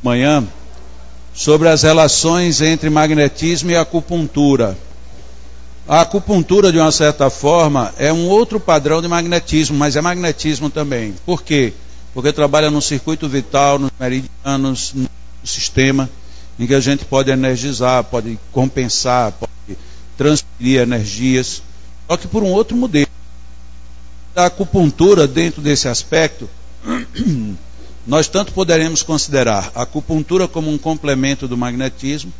Amanhã sobre as relações entre magnetismo e acupuntura. A acupuntura, de uma certa forma, é um outro padrão de magnetismo, mas é magnetismo também. Por quê? Porque trabalha no circuito vital, nos meridianos, no sistema, em que a gente pode energizar, pode compensar, pode transferir energias, só que por um outro modelo. A acupuntura, dentro desse aspecto, nós tanto poderemos considerar a acupuntura como um complemento do magnetismo,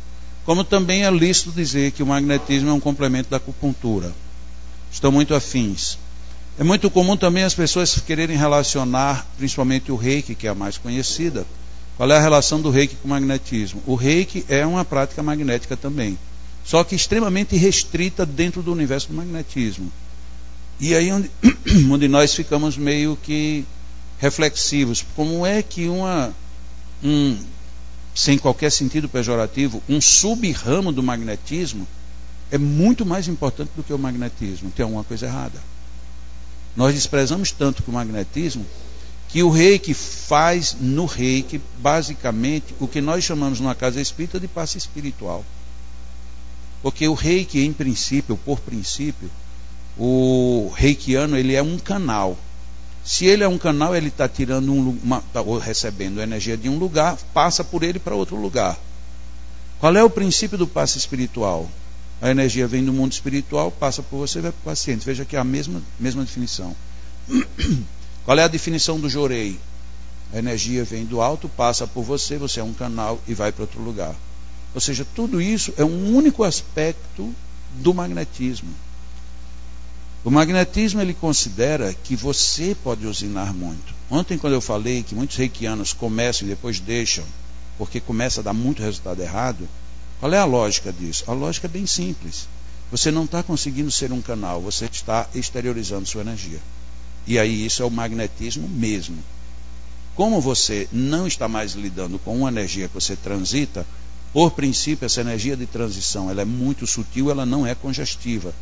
como também é lícito dizer que o magnetismo é um complemento da acupuntura. Estão muito afins. É muito comum também as pessoas quererem relacionar, principalmente o reiki, que é a mais conhecida. Qual é a relação do reiki com o magnetismo? O reiki é uma prática magnética também, só que extremamente restrita dentro do universo do magnetismo. E aí onde nós ficamos meio que reflexivos. Como é que sem qualquer sentido pejorativo, um sub-ramo do magnetismo é muito mais importante do que o magnetismo? Tem alguma coisa errada. Nós desprezamos tanto o magnetismo que o reiki faz no reiki basicamente o que nós chamamos numa casa espírita de passe espiritual. Porque o reiki, em princípio, por princípio, o reikiano, ele é um canal. Se ele é um canal, ele está tirando ou recebendo energia de um lugar, passa por ele para outro lugar. Qual é o princípio do passe espiritual? A energia vem do mundo espiritual, passa por você e vai para o paciente. Veja que é a mesma definição. Qual é a definição do jorei? A energia vem do alto, passa por você, você é um canal e vai para outro lugar. Ou seja, tudo isso é um único aspecto do magnetismo. O magnetismo, ele considera que você pode usinar muito. Ontem, quando eu falei que muitos reikianos começam e depois deixam, porque começa a dar muito resultado errado, qual é a lógica disso? A lógica é bem simples. Você não está conseguindo ser um canal, você está exteriorizando sua energia. E aí isso é o magnetismo mesmo. Como você não está mais lidando com uma energia que você transita, por princípio, essa energia de transição ela é muito sutil, ela não é congestiva.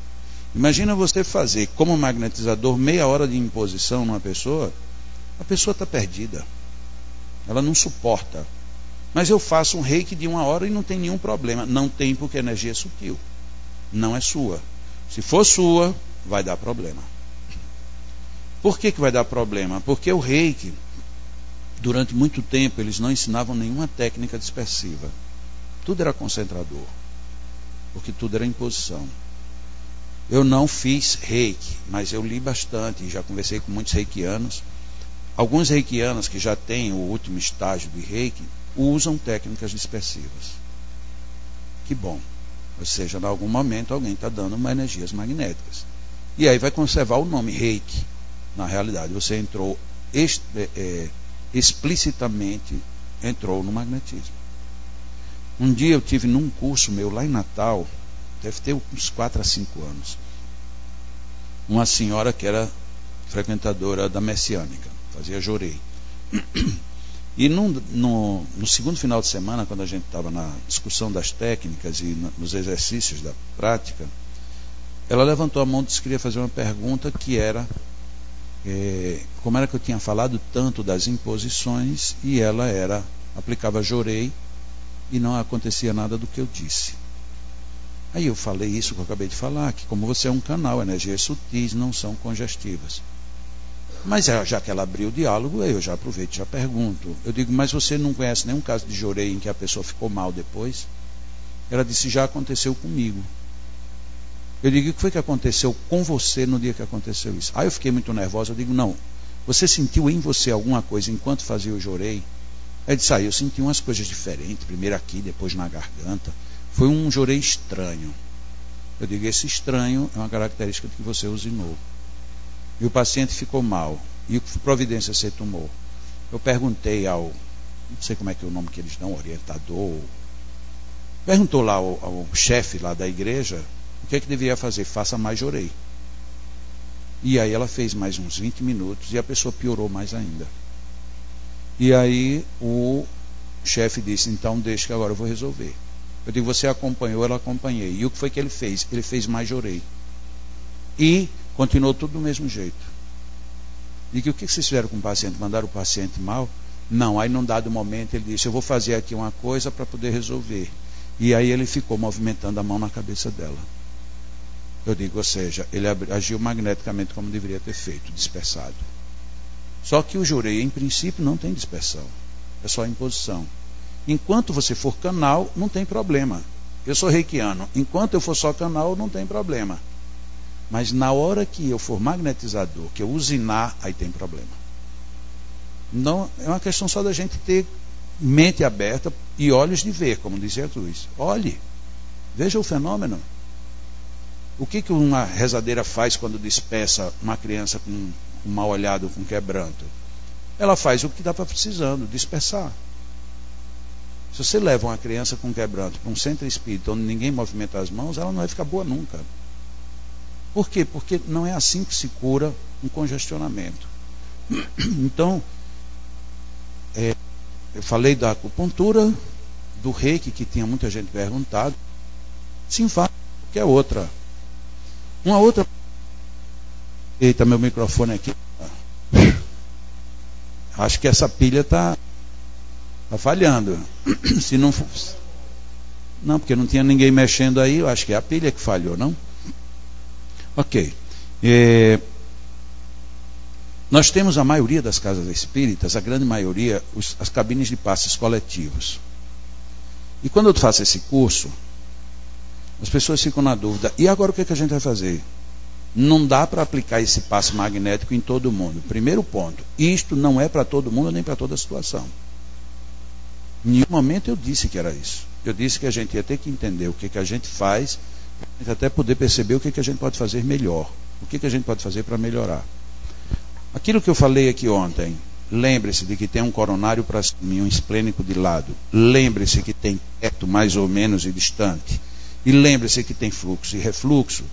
Imagina você fazer como magnetizador meia hora de imposição numa pessoa, a pessoa está perdida, ela não suporta. Mas eu faço um reiki de 1 hora e não tem nenhum problema. Não tem, porque a energia é sutil, não é sua. Se for sua, vai dar problema. Por que vai dar problema? Porque o reiki, durante muito tempo, eles não ensinavam nenhuma técnica dispersiva. Tudo era concentrador, porque tudo era imposição. Eu não fiz reiki, mas eu li bastante, já conversei com muitos reikianos. Alguns reikianos que já têm o último estágio de reiki, usam técnicas dispersivas. Que bom. Ou seja, em algum momento alguém está dando energias magnéticas. E aí vai conservar o nome reiki. Na realidade, você entrou explicitamente entrou no magnetismo. Um dia eu tive num curso meu lá em Natal, deve ter uns 4 a 5 anos, uma senhora que era frequentadora da Messiânica, fazia jorei. E no segundo final de semana, quando a gente estava na discussão das técnicas e nos exercícios da prática, ela levantou a mão e disse que queria fazer uma pergunta que era como era que eu tinha falado tanto das imposições e ela aplicava jorei e não acontecia nada do que eu disse. Aí eu falei isso que eu acabei de falar, que como você é um canal, energias sutis não são congestivas. Mas já que ela abriu o diálogo, eu já aproveito e já pergunto. Eu digo, mas você não conhece nenhum caso de jorei em que a pessoa ficou mal depois? Ela disse, já aconteceu comigo. Eu digo, o que foi que aconteceu com você no dia que aconteceu isso? Aí eu fiquei muito nervosa, eu digo, não, você sentiu em você alguma coisa enquanto fazia o jorei? Aí disse, eu senti umas coisas diferentes, primeiro aqui, depois na garganta. Foi um jorei estranho. Eu digo, esse estranho é uma característica que você usinou. E o paciente ficou mal. E que providência você tomou? Eu perguntei não sei como é que é o nome que eles dão, orientador. Perguntou lá ao chefe lá da igreja, o que é que deveria fazer? Faça mais jorei. E aí ela fez mais uns 20 minutos e a pessoa piorou mais ainda. E aí o chefe disse, então deixa que agora eu vou resolver. Eu digo, você acompanhou? Ela acompanhei. E o que foi que ele fez? Ele fez mais jorei. E continuou tudo do mesmo jeito. Digo, o que vocês fizeram com o paciente? Mandaram o paciente mal? Não, aí num dado momento ele disse, eu vou fazer aqui uma coisa para poder resolver. E aí ele ficou movimentando a mão na cabeça dela. Eu digo, ou seja, ele agiu magneticamente como deveria ter feito, dispersado. Só que o jurei, em princípio, não tem dispersão. É só imposição. Enquanto você for canal, não tem problema. Eu sou reikiano. Enquanto eu for só canal, não tem problema. Mas na hora que eu for magnetizador, que eu usinar, aí tem problema. Não, é uma questão só da gente ter mente aberta e olhos de ver, como dizia Jesus. Olhe, veja o fenômeno. O que uma rezadeira faz quando dispersa uma criança com um mal olhado, com quebranto? Ela faz o que está precisando, dispersar. Se você leva uma criança com quebranto para um centro espírita onde ninguém movimenta as mãos, ela não vai ficar boa nunca. Por quê? Porque não é assim que se cura um congestionamento. Então, eu falei da acupuntura, do reiki, que tinha muita gente perguntado. Sim, faz, que é outra. Uma outra. Eita, meu microfone aqui. Acho que essa pilha está falhando. Se não fosse. Não, porque não tinha ninguém mexendo aí, eu acho que é a pilha que falhou, não? Ok. Nós temos a maioria das casas espíritas, a grande maioria, as cabines de passes coletivos. E quando eu faço esse curso, as pessoas ficam na dúvida, e agora o que a gente vai fazer? Não dá para aplicar esse passe magnético em todo mundo. Primeiro ponto, isto não é para todo mundo nem para toda situação. Em nenhum momento eu disse que era isso. Eu disse que a gente ia ter que entender o que a gente faz, para até poder perceber o que a gente pode fazer melhor. O que a gente pode fazer para melhorar. Aquilo que eu falei aqui ontem, lembre-se de que tem um coronário para cima e um esplênico de lado. Lembre-se que tem teto mais ou menos e distante. E lembre-se que tem fluxo e refluxo.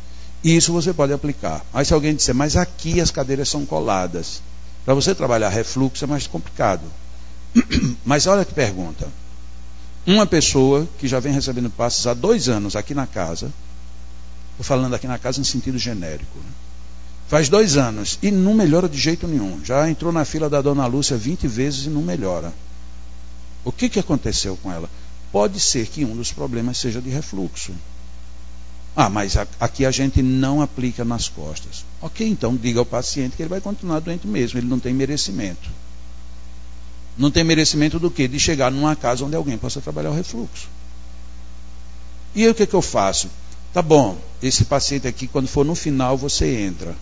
Isso você pode aplicar. Mas se alguém disser, mas aqui as cadeiras são coladas. Para você trabalhar refluxo é mais complicado. Mas olha que pergunta. Uma pessoa que já vem recebendo passes há 2 anos aqui na casa, estou falando aqui na casa em sentido genérico, né? Faz 2 anos e não melhora de jeito nenhum. Já entrou na fila da Dona Lúcia 20 vezes e não melhora. O que aconteceu com ela? Pode ser que um dos problemas seja de refluxo. Ah, mas aqui a gente não aplica nas costas. Ok, então diga ao paciente que ele vai continuar doente mesmo. Ele não tem merecimento. Não tem merecimento do quê? De chegar numa casa onde alguém possa trabalhar o refluxo. E aí o que eu faço? Tá bom, esse paciente aqui, quando for no final, você entra.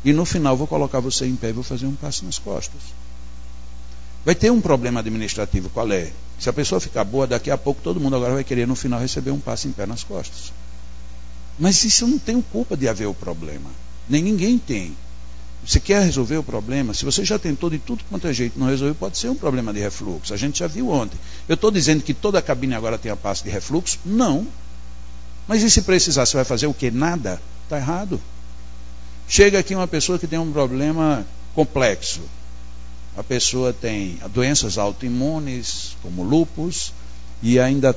E no final eu vou colocar você em pé e vou fazer um passe nas costas. Vai ter um problema administrativo, qual é? Se a pessoa ficar boa, daqui a pouco todo mundo agora vai querer no final receber um passe em pé nas costas. Mas isso eu não tenho culpa de haver o problema. Nem ninguém tem. Você quer resolver o problema? Se você já tentou de tudo quanto é jeito não resolveu, pode ser um problema de refluxo. A gente já viu ontem. Eu estou dizendo que toda a cabine agora tem a passe de refluxo? Não. Mas e se precisar, você vai fazer o quê? Nada? Está errado. Chega aqui uma pessoa que tem um problema complexo. A pessoa tem doenças autoimunes, como lúpus, e ainda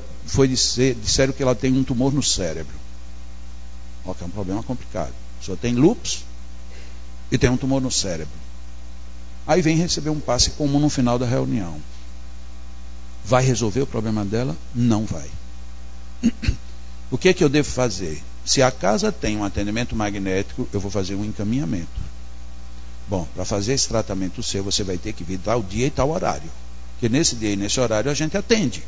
disseram que ela tem um tumor no cérebro. Ó, que é um problema complicado. A pessoa tem lúpus e tem um tumor no cérebro. Aí vem receber um passe comum no final da reunião. Vai resolver o problema dela? Não vai. O que é que eu devo fazer? Se a casa tem um atendimento magnético, eu vou fazer um encaminhamento. Bom, para fazer esse tratamento seu, você vai ter que vir tal dia e tal horário. Porque nesse dia e nesse horário a gente atende.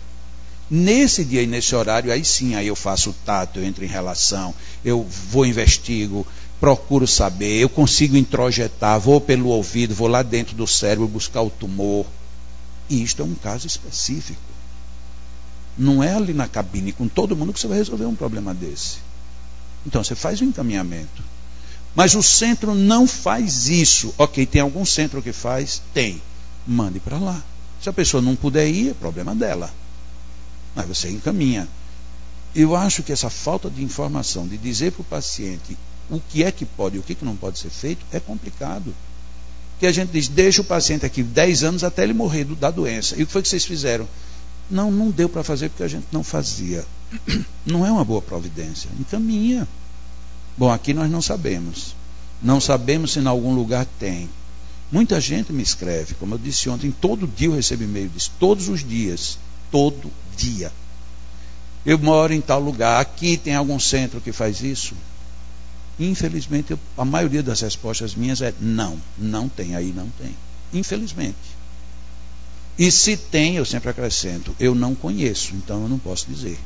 Nesse dia e nesse horário, aí sim, aí eu faço o tato, eu entro em relação, eu vou investigo, procuro saber, eu consigo introjetar, vou pelo ouvido, vou lá dentro do cérebro buscar o tumor. E isto é um caso específico. Não é ali na cabine com todo mundo que você vai resolver um problema desse. Então você faz o encaminhamento. Mas o centro não faz isso. Ok, tem algum centro que faz? Tem. Mande para lá. Se a pessoa não puder ir, é problema dela. Mas você encaminha. Eu acho que essa falta de informação, de dizer para o paciente o que é que pode e o que não pode ser feito, é complicado. Porque a gente diz, deixa o paciente aqui 10 anos até ele morrer da doença. E o que foi que vocês fizeram? Não deu para fazer porque a gente não fazia. Não é uma boa providência. Encaminha. Bom, aqui nós não sabemos. Não sabemos se em algum lugar tem. Muita gente me escreve, como eu disse ontem, todo dia eu recebo e-mail disso, todos os dias, todo dia. Eu moro em tal lugar, aqui tem algum centro que faz isso? Infelizmente, a maioria das respostas minhas é não, não tem, aí não tem. Infelizmente. E se tem, eu sempre acrescento, eu não conheço, então eu não posso dizer.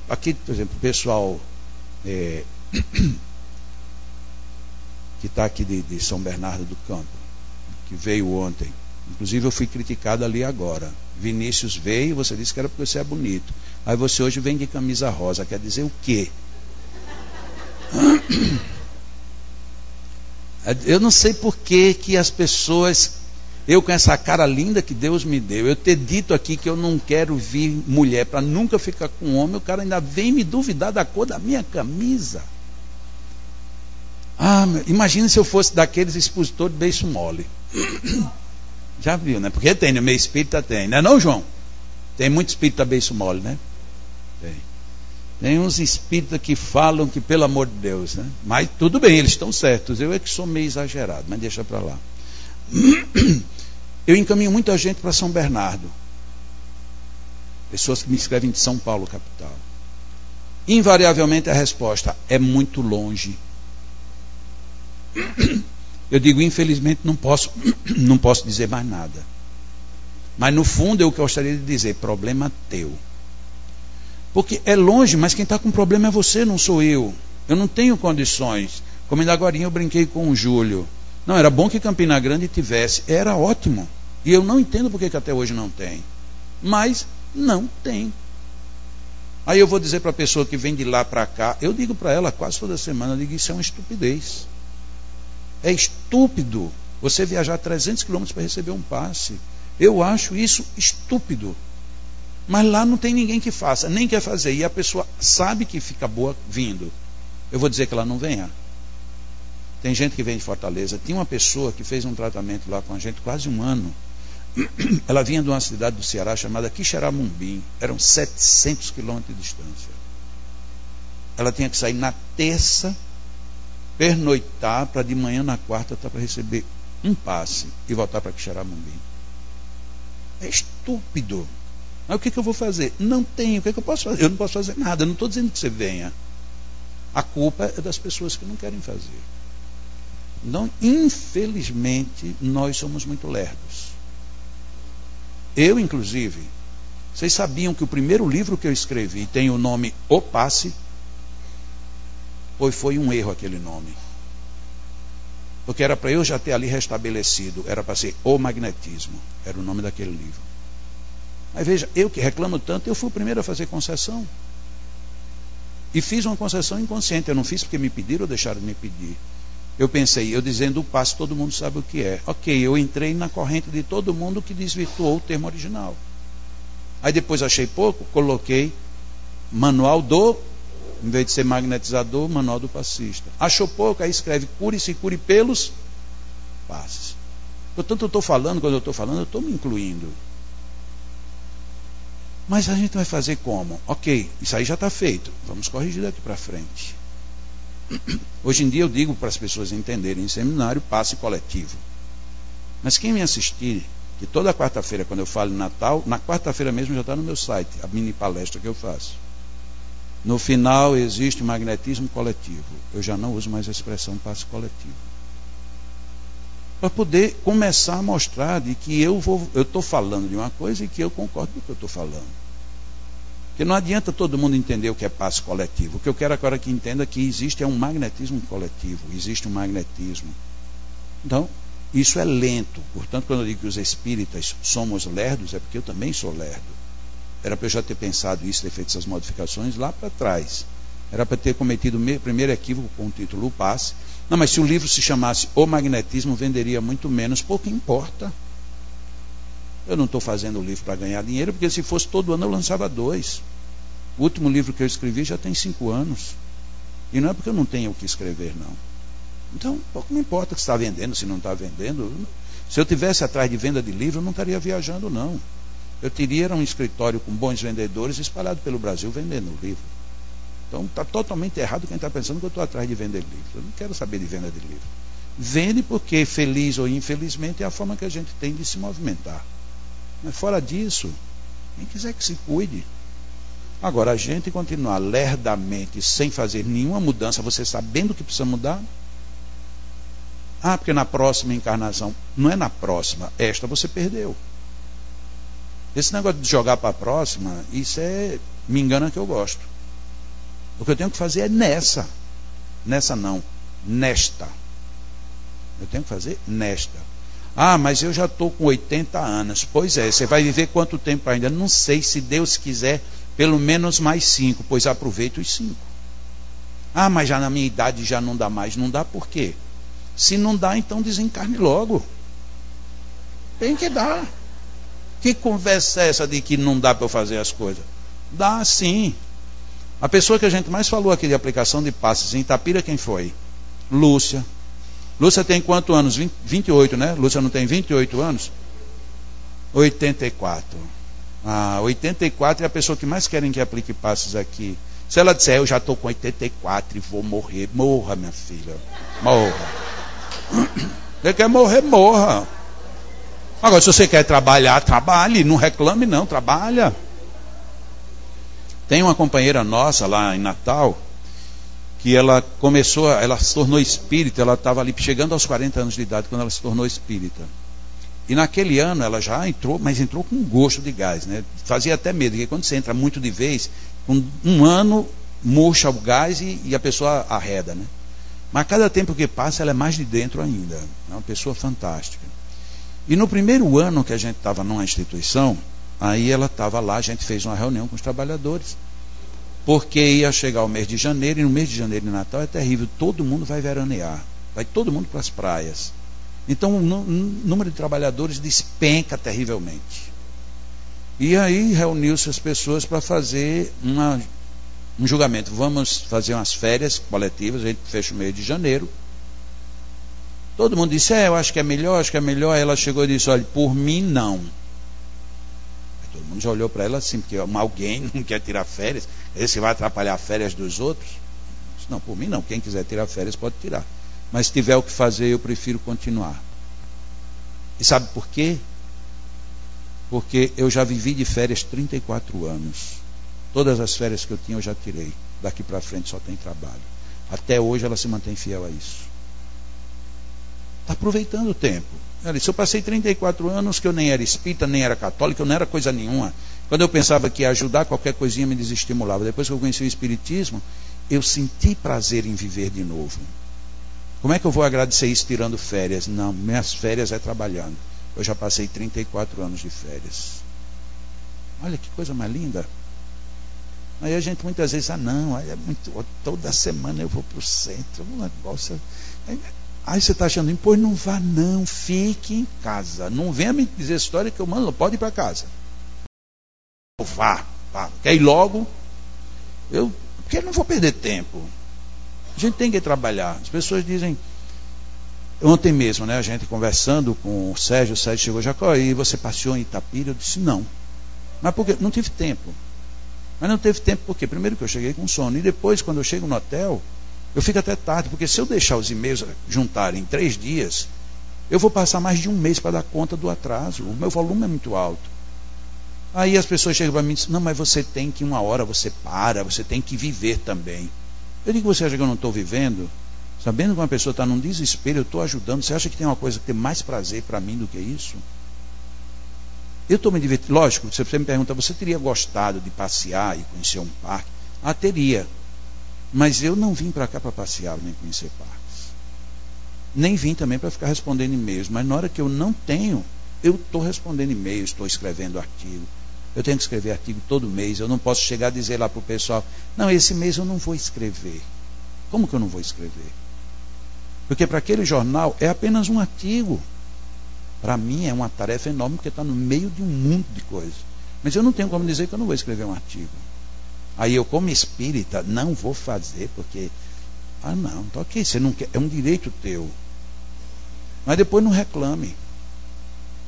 Aqui, por exemplo, o pessoal que está aqui de São Bernardo do Campo, que veio ontem, inclusive eu fui criticado ali agora. Vinícius veio, você disse que era porque você é bonito. Aí você hoje vem de camisa rosa, quer dizer o quê? Eu não sei por que as pessoas, eu com essa cara linda que Deus me deu, eu ter dito aqui que eu não quero vir mulher para nunca ficar com homem, o cara ainda vem me duvidar da cor da minha camisa. Imagina se eu fosse daqueles expositores de beiço mole. Já viu, né? Porque tem, no meio espírita tem, não é não, João? Tem muito espírita beiço mole, né? Tem uns espíritas que falam que, pelo amor de Deus, né? Mas tudo bem, eles estão certos. Eu é que sou meio exagerado, mas deixa para lá. Eu encaminho muita gente para São Bernardo. Pessoas que me escrevem de São Paulo, capital. Invariavelmente a resposta é muito longe. Eu digo, infelizmente, não posso dizer mais nada. Mas no fundo eu gostaria de dizer, problema teu. Porque é longe, mas quem está com problema é você, não sou eu. Eu não tenho condições. Como ainda agora eu brinquei com o Júlio. Não, era bom que Campina Grande tivesse. Era ótimo. E eu não entendo porque que até hoje não tem. Mas não tem. Aí eu vou dizer para a pessoa que vem de lá para cá, eu digo para ela quase toda semana, eu digo, isso é uma estupidez. É estúpido você viajar 300 quilômetros para receber um passe. Eu acho isso estúpido. Mas lá não tem ninguém que faça, nem quer fazer. E a pessoa sabe que fica boa vindo. Eu vou dizer que ela não venha. Tem gente que vem de Fortaleza. Tinha uma pessoa que fez um tratamento lá com a gente quase um ano. Ela vinha de uma cidade do Ceará chamada Quixeramobim. Eram 700 quilômetros de distância. Ela tinha que sair na terça, pernoitar, para de manhã na quarta estar para receber um passe e voltar para Quixeramobim. É estúpido. Mas o que eu vou fazer? Não tenho. O que eu posso fazer? Eu não posso fazer nada. Eu não estou dizendo que você venha. A culpa é das pessoas que não querem fazer. Então, infelizmente, nós somos muito lerdos. Eu, inclusive, vocês sabiam que o primeiro livro que eu escrevi tem o nome O Passe? Pois foi um erro aquele nome. Porque era para eu já ter ali restabelecido. Era para ser O Magnetismo. Era o nome daquele livro. Mas veja, eu que reclamo tanto, eu fui o primeiro a fazer concessão. E fiz uma concessão inconsciente. Eu não fiz porque me pediram ou deixaram de me pedir. Eu pensei, eu dizendo o passe, todo mundo sabe o que é. Ok, eu entrei na corrente de todo mundo que desvirtuou o termo original. Aí depois achei pouco, coloquei manual do, em vez de ser magnetizador, manual do passista. Achou pouco, aí escreve cure-se, cure pelos passes. Portanto, eu estou falando, quando eu estou falando, eu estou me incluindo. Mas a gente vai fazer como? Ok, isso aí já está feito. Vamos corrigir daqui para frente. Hoje em dia eu digo para as pessoas entenderem em seminário, passe coletivo. Mas quem me assistir, que toda quarta-feira, quando eu falo em Natal, na quarta-feira mesmo já está no meu site, a mini palestra que eu faço. No final existe o magnetismo coletivo. Eu já não uso mais a expressão passe coletivo. Para poder começar a mostrar de que eu estou falando de uma coisa e que eu concordo com o que eu estou falando. Porque não adianta todo mundo entender o que é passe coletivo. O que eu quero agora que entenda é que existe um magnetismo coletivo, existe um magnetismo. Então, isso é lento. Portanto, quando eu digo que os espíritas somos lerdos, é porque eu também sou lerdo. Era para eu já ter pensado isso, ter feito essas modificações lá para trás. Era para ter cometido o primeiro equívoco com o título O Passe. Não, mas se o livro se chamasse O Magnetismo, venderia muito menos, pouco importa. Eu não estou fazendo o livro para ganhar dinheiro, porque se fosse todo ano eu lançava 2. O último livro que eu escrevi já tem 5 anos. E não é porque eu não tenho o que escrever, não. Então, pouco me importa se está vendendo, se não está vendendo. Se eu tivesse atrás de venda de livro, eu não estaria viajando, não. Eu teria um escritório com bons vendedores espalhado pelo Brasil vendendo livro. Então está totalmente errado quem está pensando que eu estou atrás de vender livro. Eu não quero saber de venda de livro. Vende porque, feliz ou infelizmente, é a forma que a gente tem de se movimentar. Mas fora disso, quem quiser que se cuide. Agora, a gente continuar lerdamente, sem fazer nenhuma mudança, você sabendo que precisa mudar. Porque na próxima encarnação, não é na próxima, esta você perdeu. Esse negócio de jogar para a próxima, isso me engana que eu gosto. O que eu tenho que fazer é nessa não, nesta. Eu tenho que fazer nesta. Mas eu já estou com 80 anos. Pois é, você vai viver quanto tempo ainda? Não sei, se Deus quiser, pelo menos mais 5, pois aproveita os 5. Mas já na minha idade já não dá mais. Não dá por quê? Se não dá, então desencarne logo. Tem que dar. Que conversa é essa de que não dá para eu fazer as coisas? Dá sim. A pessoa que a gente mais falou aqui de aplicação de passes em Itapira, quem foi? Lúcia. Lúcia tem quantos anos? 28, né? Lúcia não tem 28 anos? 84. 84 é a pessoa que mais querem que aplique passes aqui. Se ela disser, eu já estou com 84 e vou morrer, morra, minha filha. Morra. Você quer morrer, morra. Agora, se você quer trabalhar, trabalhe. Não reclame, não, trabalha. Tem uma companheira nossa lá em Natal, que ela se tornou espírita. Ela estava ali chegando aos 40 anos de idade quando ela se tornou espírita. E naquele ano ela já entrou, mas entrou com gosto de gás, né? Fazia até medo, porque quando você entra muito de vez, com um ano murcha o gás e a pessoa arreda, né? Mas cada tempo que passa ela é mais de dentro ainda. É uma pessoa fantástica. E no primeiro ano que a gente estava numa instituição, aí ela estava lá, a gente fez uma reunião com os trabalhadores, porque ia chegar o mês de janeiro, e no mês de janeiro de Natal é terrível, todo mundo vai veranear, vai todo mundo para as praias. Então o número de trabalhadores despenca terrivelmente. E aí reuniu-se as pessoas para fazer um julgamento. Vamos fazer umas férias coletivas, a gente fecha o mês de janeiro. Todo mundo disse, eu acho que é melhor, acho que é melhor. Aí ela chegou e disse, olha, por mim não. Aí todo mundo já olhou para ela assim, porque alguém não quer tirar férias, esse vai atrapalhar as férias dos outros. Disse, não, por mim não, quem quiser tirar férias pode tirar. Mas se tiver o que fazer, eu prefiro continuar. E sabe por quê? Porque eu já vivi de férias 34 anos. Todas as férias que eu tinha eu já tirei. Daqui para frente só tem trabalho. Até hoje ela se mantém fiel a isso. Está aproveitando o tempo. Ela disse, eu passei 34 anos que eu nem era espírita, nem era católica, eu não era coisa nenhuma. Quando eu pensava que ia ajudar, qualquer coisinha me desestimulava. Depois que eu conheci o espiritismo, eu senti prazer em viver de novo. Como é que eu vou agradecer isso tirando férias? Não, minhas férias é trabalhando. Eu já passei 34 anos de férias. Olha que coisa mais linda. Aí a gente muitas vezes, toda semana eu vou para o centro, um negócio. Aí você está achando, pois não vá não, fique em casa. Não venha me dizer história que eu mando, pode ir para casa. Vá. Quer ir logo? Porque eu não vou perder tempo. A gente tem que trabalhar. As pessoas dizem, ontem mesmo, né, a gente conversando com o Sérgio chegou, Jacó, e você passeou em Itapira? Eu disse, não. Mas por quê? Não tive tempo. Mas não teve tempo por quê? Primeiro que eu cheguei com sono, e depois, quando eu chego no hotel, eu fico até tarde, porque se eu deixar os e-mails juntarem em 3 dias, eu vou passar mais de um mês para dar conta do atraso. O meu volume é muito alto. Aí as pessoas chegam para mim e dizem, não, mas você tem que uma hora, você tem que viver também. Eu digo, você acha que eu não estou vivendo? Sabendo que uma pessoa está num desespero, eu estou ajudando. Você acha que tem uma coisa que tem mais prazer para mim do que isso? Eu estou me divertindo. Lógico, se você me pergunta, você teria gostado de passear e conhecer um parque? Teria. Mas eu não vim para cá para passear nem conhecer parques. Nem vim também para ficar respondendo e-mails. Mas na hora que eu não tenho, eu estou respondendo e-mails, estou escrevendo artigo. Eu tenho que escrever artigo todo mês. Eu não posso chegar a dizer lá para o pessoal, não, esse mês eu não vou escrever. Como que eu não vou escrever? Porque para aquele jornal é apenas um artigo. Para mim é uma tarefa enorme, porque está no meio de um mundo de coisas. Mas eu não tenho como dizer que eu não vou escrever um artigo. Aí eu, como espírita, não vou fazer, porque, não, tá ok, você não quer, é um direito teu. Mas depois não reclame.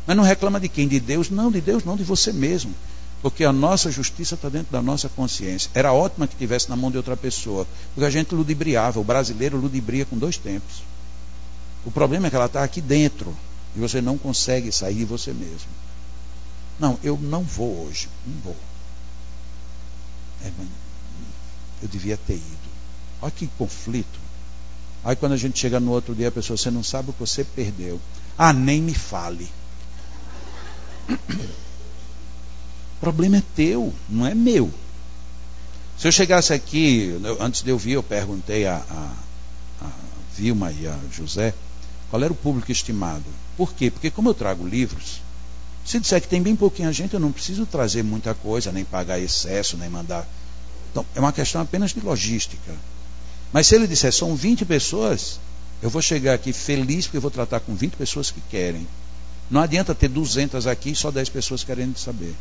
Mas não reclama de quem? De Deus? Não, de Deus não, de você mesmo. Porque a nossa justiça está dentro da nossa consciência. Era ótima que estivesse na mão de outra pessoa, porque a gente ludibriava, o brasileiro ludibria com 2 tempos. O problema é que ela está aqui dentro e você não consegue sair de você mesmo. Não, eu não vou hoje, não vou. Eu devia ter ido. Olha que conflito. Aí quando a gente chega no outro dia, a pessoa, você não sabe o que você perdeu. Ah, nem me fale. O problema é teu, não é meu. Se eu chegasse aqui, antes de eu vir, eu perguntei a Vilma e a José qual era o público estimado. Por quê? Porque como eu trago livros, se disser que tem bem pouquinha gente, eu não preciso trazer muita coisa, nem pagar excesso, nem mandar. Então, é uma questão apenas de logística. Mas se ele disser são 20 pessoas, eu vou chegar aqui feliz porque eu vou tratar com 20 pessoas que querem. Não adianta ter 200 aqui e só 10 pessoas querendo saber.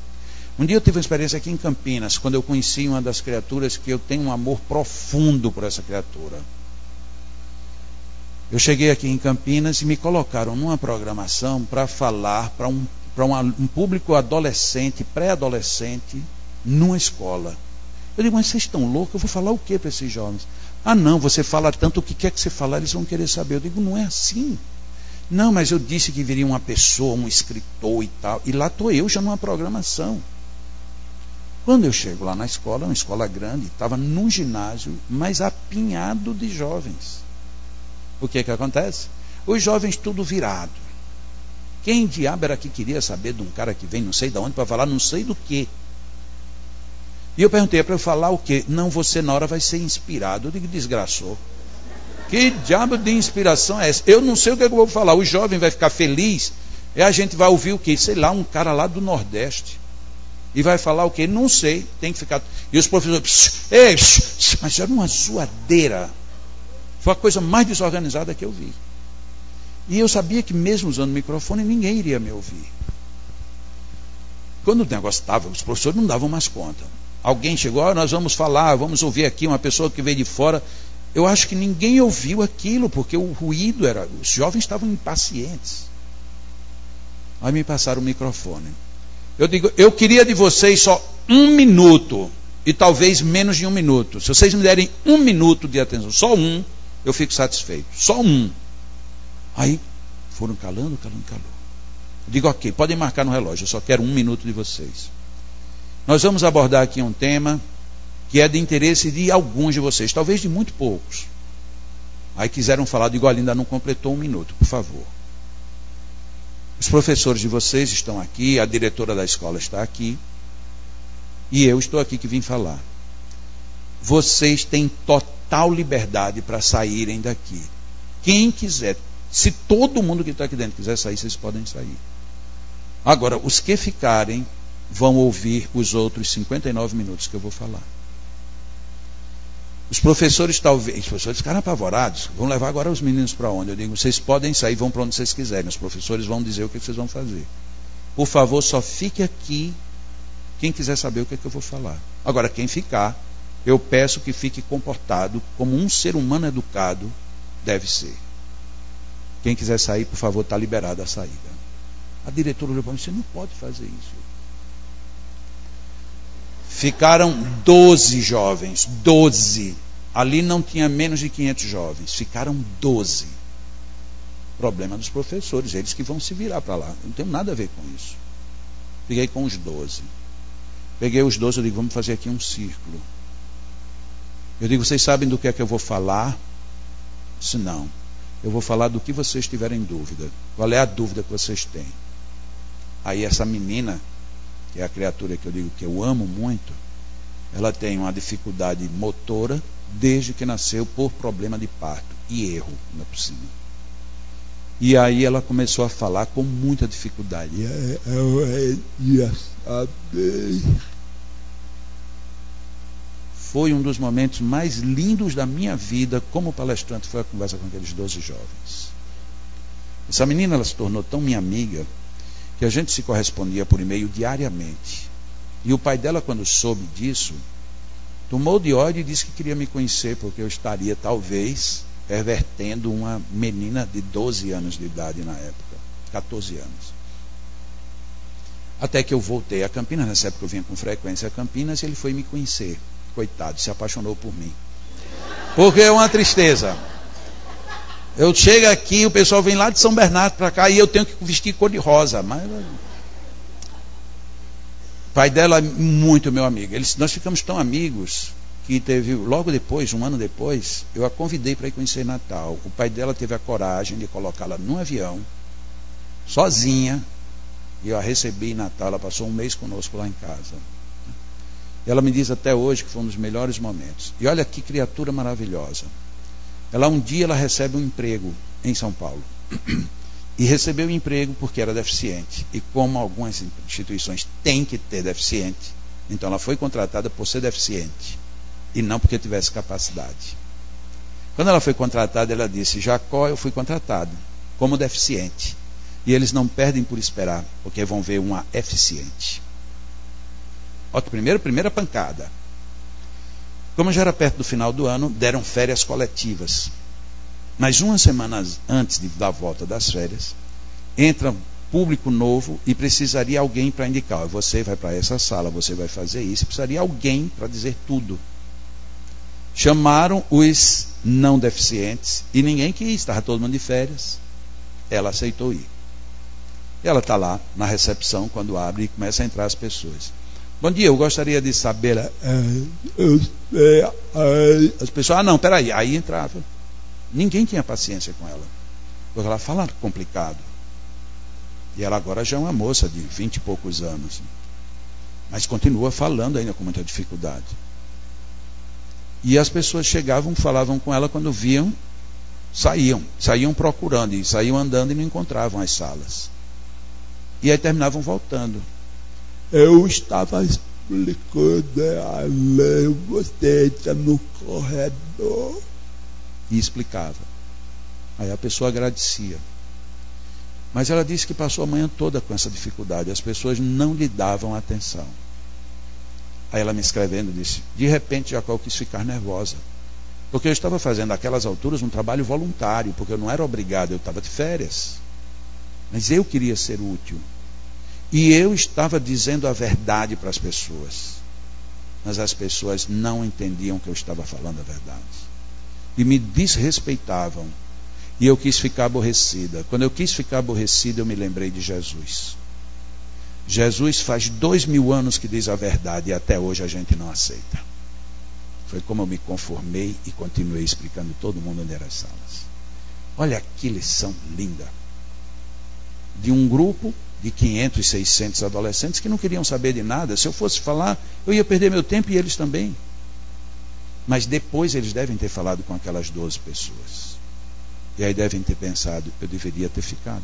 Um dia eu tive uma experiência aqui em Campinas, quando eu conheci uma das criaturas que eu tenho um amor profundo por essa criatura. Eu cheguei aqui em Campinas e me colocaram numa programação para falar para um público adolescente, pré-adolescente, numa escola. Eu digo, mas vocês estão loucos? Eu vou falar o que para esses jovens? Ah não, você fala tanto, o que quer que você falar, eles vão querer saber. Eu digo, não é assim. Não, mas eu disse que viria uma pessoa, um escritor e tal. E lá estou eu já numa programação. Quando eu chego lá na escola, uma escola grande, estava num ginásio, mas apinhado de jovens. O que acontece? Os jovens tudo virado. Quem diabo era que queria saber de um cara que vem não sei de onde para falar não sei do que? E eu perguntei, para eu falar o quê? Não, você na hora vai ser inspirado. Eu digo, desgraçou. Que diabo de inspiração é essa? Eu não sei o que eu vou falar. O jovem vai ficar feliz. E a gente vai ouvir o quê? Sei lá, um cara lá do Nordeste. E vai falar o quê? Não sei. Tem que ficar. E os professores, mas era uma zoadeira. Foi a coisa mais desorganizada que eu vi. E eu sabia que mesmo usando o microfone, ninguém iria me ouvir. Quando o negócio estava, os professores não davam mais conta. Alguém chegou, nós vamos falar, vamos ouvir aqui uma pessoa que veio de fora. Eu acho que ninguém ouviu aquilo, porque o ruído era... Os jovens estavam impacientes. Aí me passaram o microfone. Eu digo, eu queria de vocês só 1 minuto, e talvez menos de 1 minuto. Se vocês me derem 1 minuto de atenção, só 1, eu fico satisfeito. Só 1. Aí foram calando. Eu digo, ok, podem marcar no relógio, eu só quero 1 minuto de vocês. Nós vamos abordar aqui um tema que é de interesse de alguns de vocês, talvez de muito poucos. Aí quiseram falar, digo, olha, ainda não completou 1 minuto, por favor. Os professores de vocês estão aqui, a diretora da escola está aqui, e eu estou aqui que vim falar. Vocês têm total liberdade para saírem daqui. Quem quiser, se todo mundo que está aqui dentro quiser sair, vocês podem sair. Agora, os que ficarem vão ouvir os outros 59 minutos que eu vou falar. Os professores ficaram apavorados. Vão levar agora os meninos para onde? Eu digo, vocês podem sair, vão para onde vocês quiserem. Os professores vão dizer o que vocês vão fazer. Por favor, só fique aqui quem quiser saber o que eu vou falar. Agora, quem ficar, eu peço que fique comportado como um ser humano educado deve ser. Quem quiser sair, por favor, está liberado a saída. A diretora olhou para mim, você não pode fazer isso. Ficaram 12 jovens, 12. Ali não tinha menos de 500 jovens. Ficaram 12. Problema dos professores, eles que vão se virar para lá. Não tem nada a ver com isso. Fiquei com os 12. Peguei os 12, eu digo, vamos fazer aqui um círculo. Eu digo, vocês sabem do que é que eu vou falar? Se não, eu vou falar do que vocês tiverem dúvida. Qual é a dúvida que vocês têm? Aí essa menina, que é a criatura que eu digo que eu amo muito, ela tem uma dificuldade motora desde que nasceu por problema de parto e erro, não é por cima. E aí ela começou a falar com muita dificuldade. Foi um dos momentos mais lindos da minha vida como palestrante, foi a conversa com aqueles 12 jovens. Essa menina, ela se tornou tão minha amiga que a gente se correspondia por e-mail diariamente. E o pai dela, quando soube disso, tomou de ódio e disse que queria me conhecer, porque eu estaria, talvez, pervertendo uma menina de 12 anos de idade na época, 14 anos. Até que eu voltei a Campinas, nessa época eu vinha com frequência a Campinas, e ele foi me conhecer. Coitado, se apaixonou por mim. Porque é uma tristeza. Eu chego aqui, o pessoal vem lá de São Bernardo para cá e eu tenho que vestir cor de rosa. Mas o pai dela é muito meu amigo. Nós ficamos tão amigos que teve, logo depois, um ano depois, eu a convidei para ir conhecer Natal. O pai dela teve a coragem de colocá-la num avião, sozinha, e eu a recebi em Natal. Ela passou um mês conosco lá em casa. E ela me diz até hoje que foi um dos melhores momentos. E olha que criatura maravilhosa. Um dia ela recebe um emprego em São Paulo. E recebeu o emprego porque era deficiente. E como algumas instituições têm que ter deficiente, então ela foi contratada por ser deficiente e não porque tivesse capacidade. Quando ela foi contratada, ela disse: Jacó, eu fui contratado como deficiente. E eles não perdem por esperar, porque vão ver uma eficiente. Olha, primeira pancada. Como já era perto do final do ano, deram férias coletivas. Mas uma semana antes da volta das férias, entra público novo e precisaria alguém para indicar: você vai para essa sala, você vai fazer isso. Precisaria alguém para dizer tudo. Chamaram os não deficientes e ninguém quis, estava todo mundo de férias. Ela aceitou ir. E ela está lá na recepção, quando abre e começa a entrar as pessoas. Bom dia, eu gostaria de saber. As pessoas, não, peraí. Aí entrava. Ninguém tinha paciência com ela, porque ela fala complicado. E ela agora já é uma moça de 20 e poucos anos, mas continua falando ainda com muita dificuldade. E as pessoas chegavam, falavam com ela, quando viam, saíam procurando, e saíam andando e não encontravam as salas. E aí terminavam voltando. Eu estava explicando a ela, você está no corredor. E explicava. Aí a pessoa agradecia. Mas ela disse que passou a manhã toda com essa dificuldade. As pessoas não lhe davam atenção. Aí ela me escrevendo disse: de repente Jacó quis ficar nervosa, porque eu estava fazendo naquelas alturas um trabalho voluntário, porque eu não era obrigado, eu estava de férias, mas eu queria ser útil, e eu estava dizendo a verdade para as pessoas, mas as pessoas não entendiam que eu estava falando a verdade e me desrespeitavam, e eu quis ficar aborrecida. Quando eu quis ficar aborrecida, eu me lembrei de Jesus. Jesus faz 2000 anos que diz a verdade e até hoje a gente não aceita. Foi como eu me conformei e continuei explicando todo mundo onde eram as salas. Olha que lição linda. De um grupo de 500, 600 adolescentes que não queriam saber de nada. Se eu fosse falar, eu ia perder meu tempo e eles também. Mas depois eles devem ter falado com aquelas 12 pessoas. E aí devem ter pensado: eu deveria ter ficado.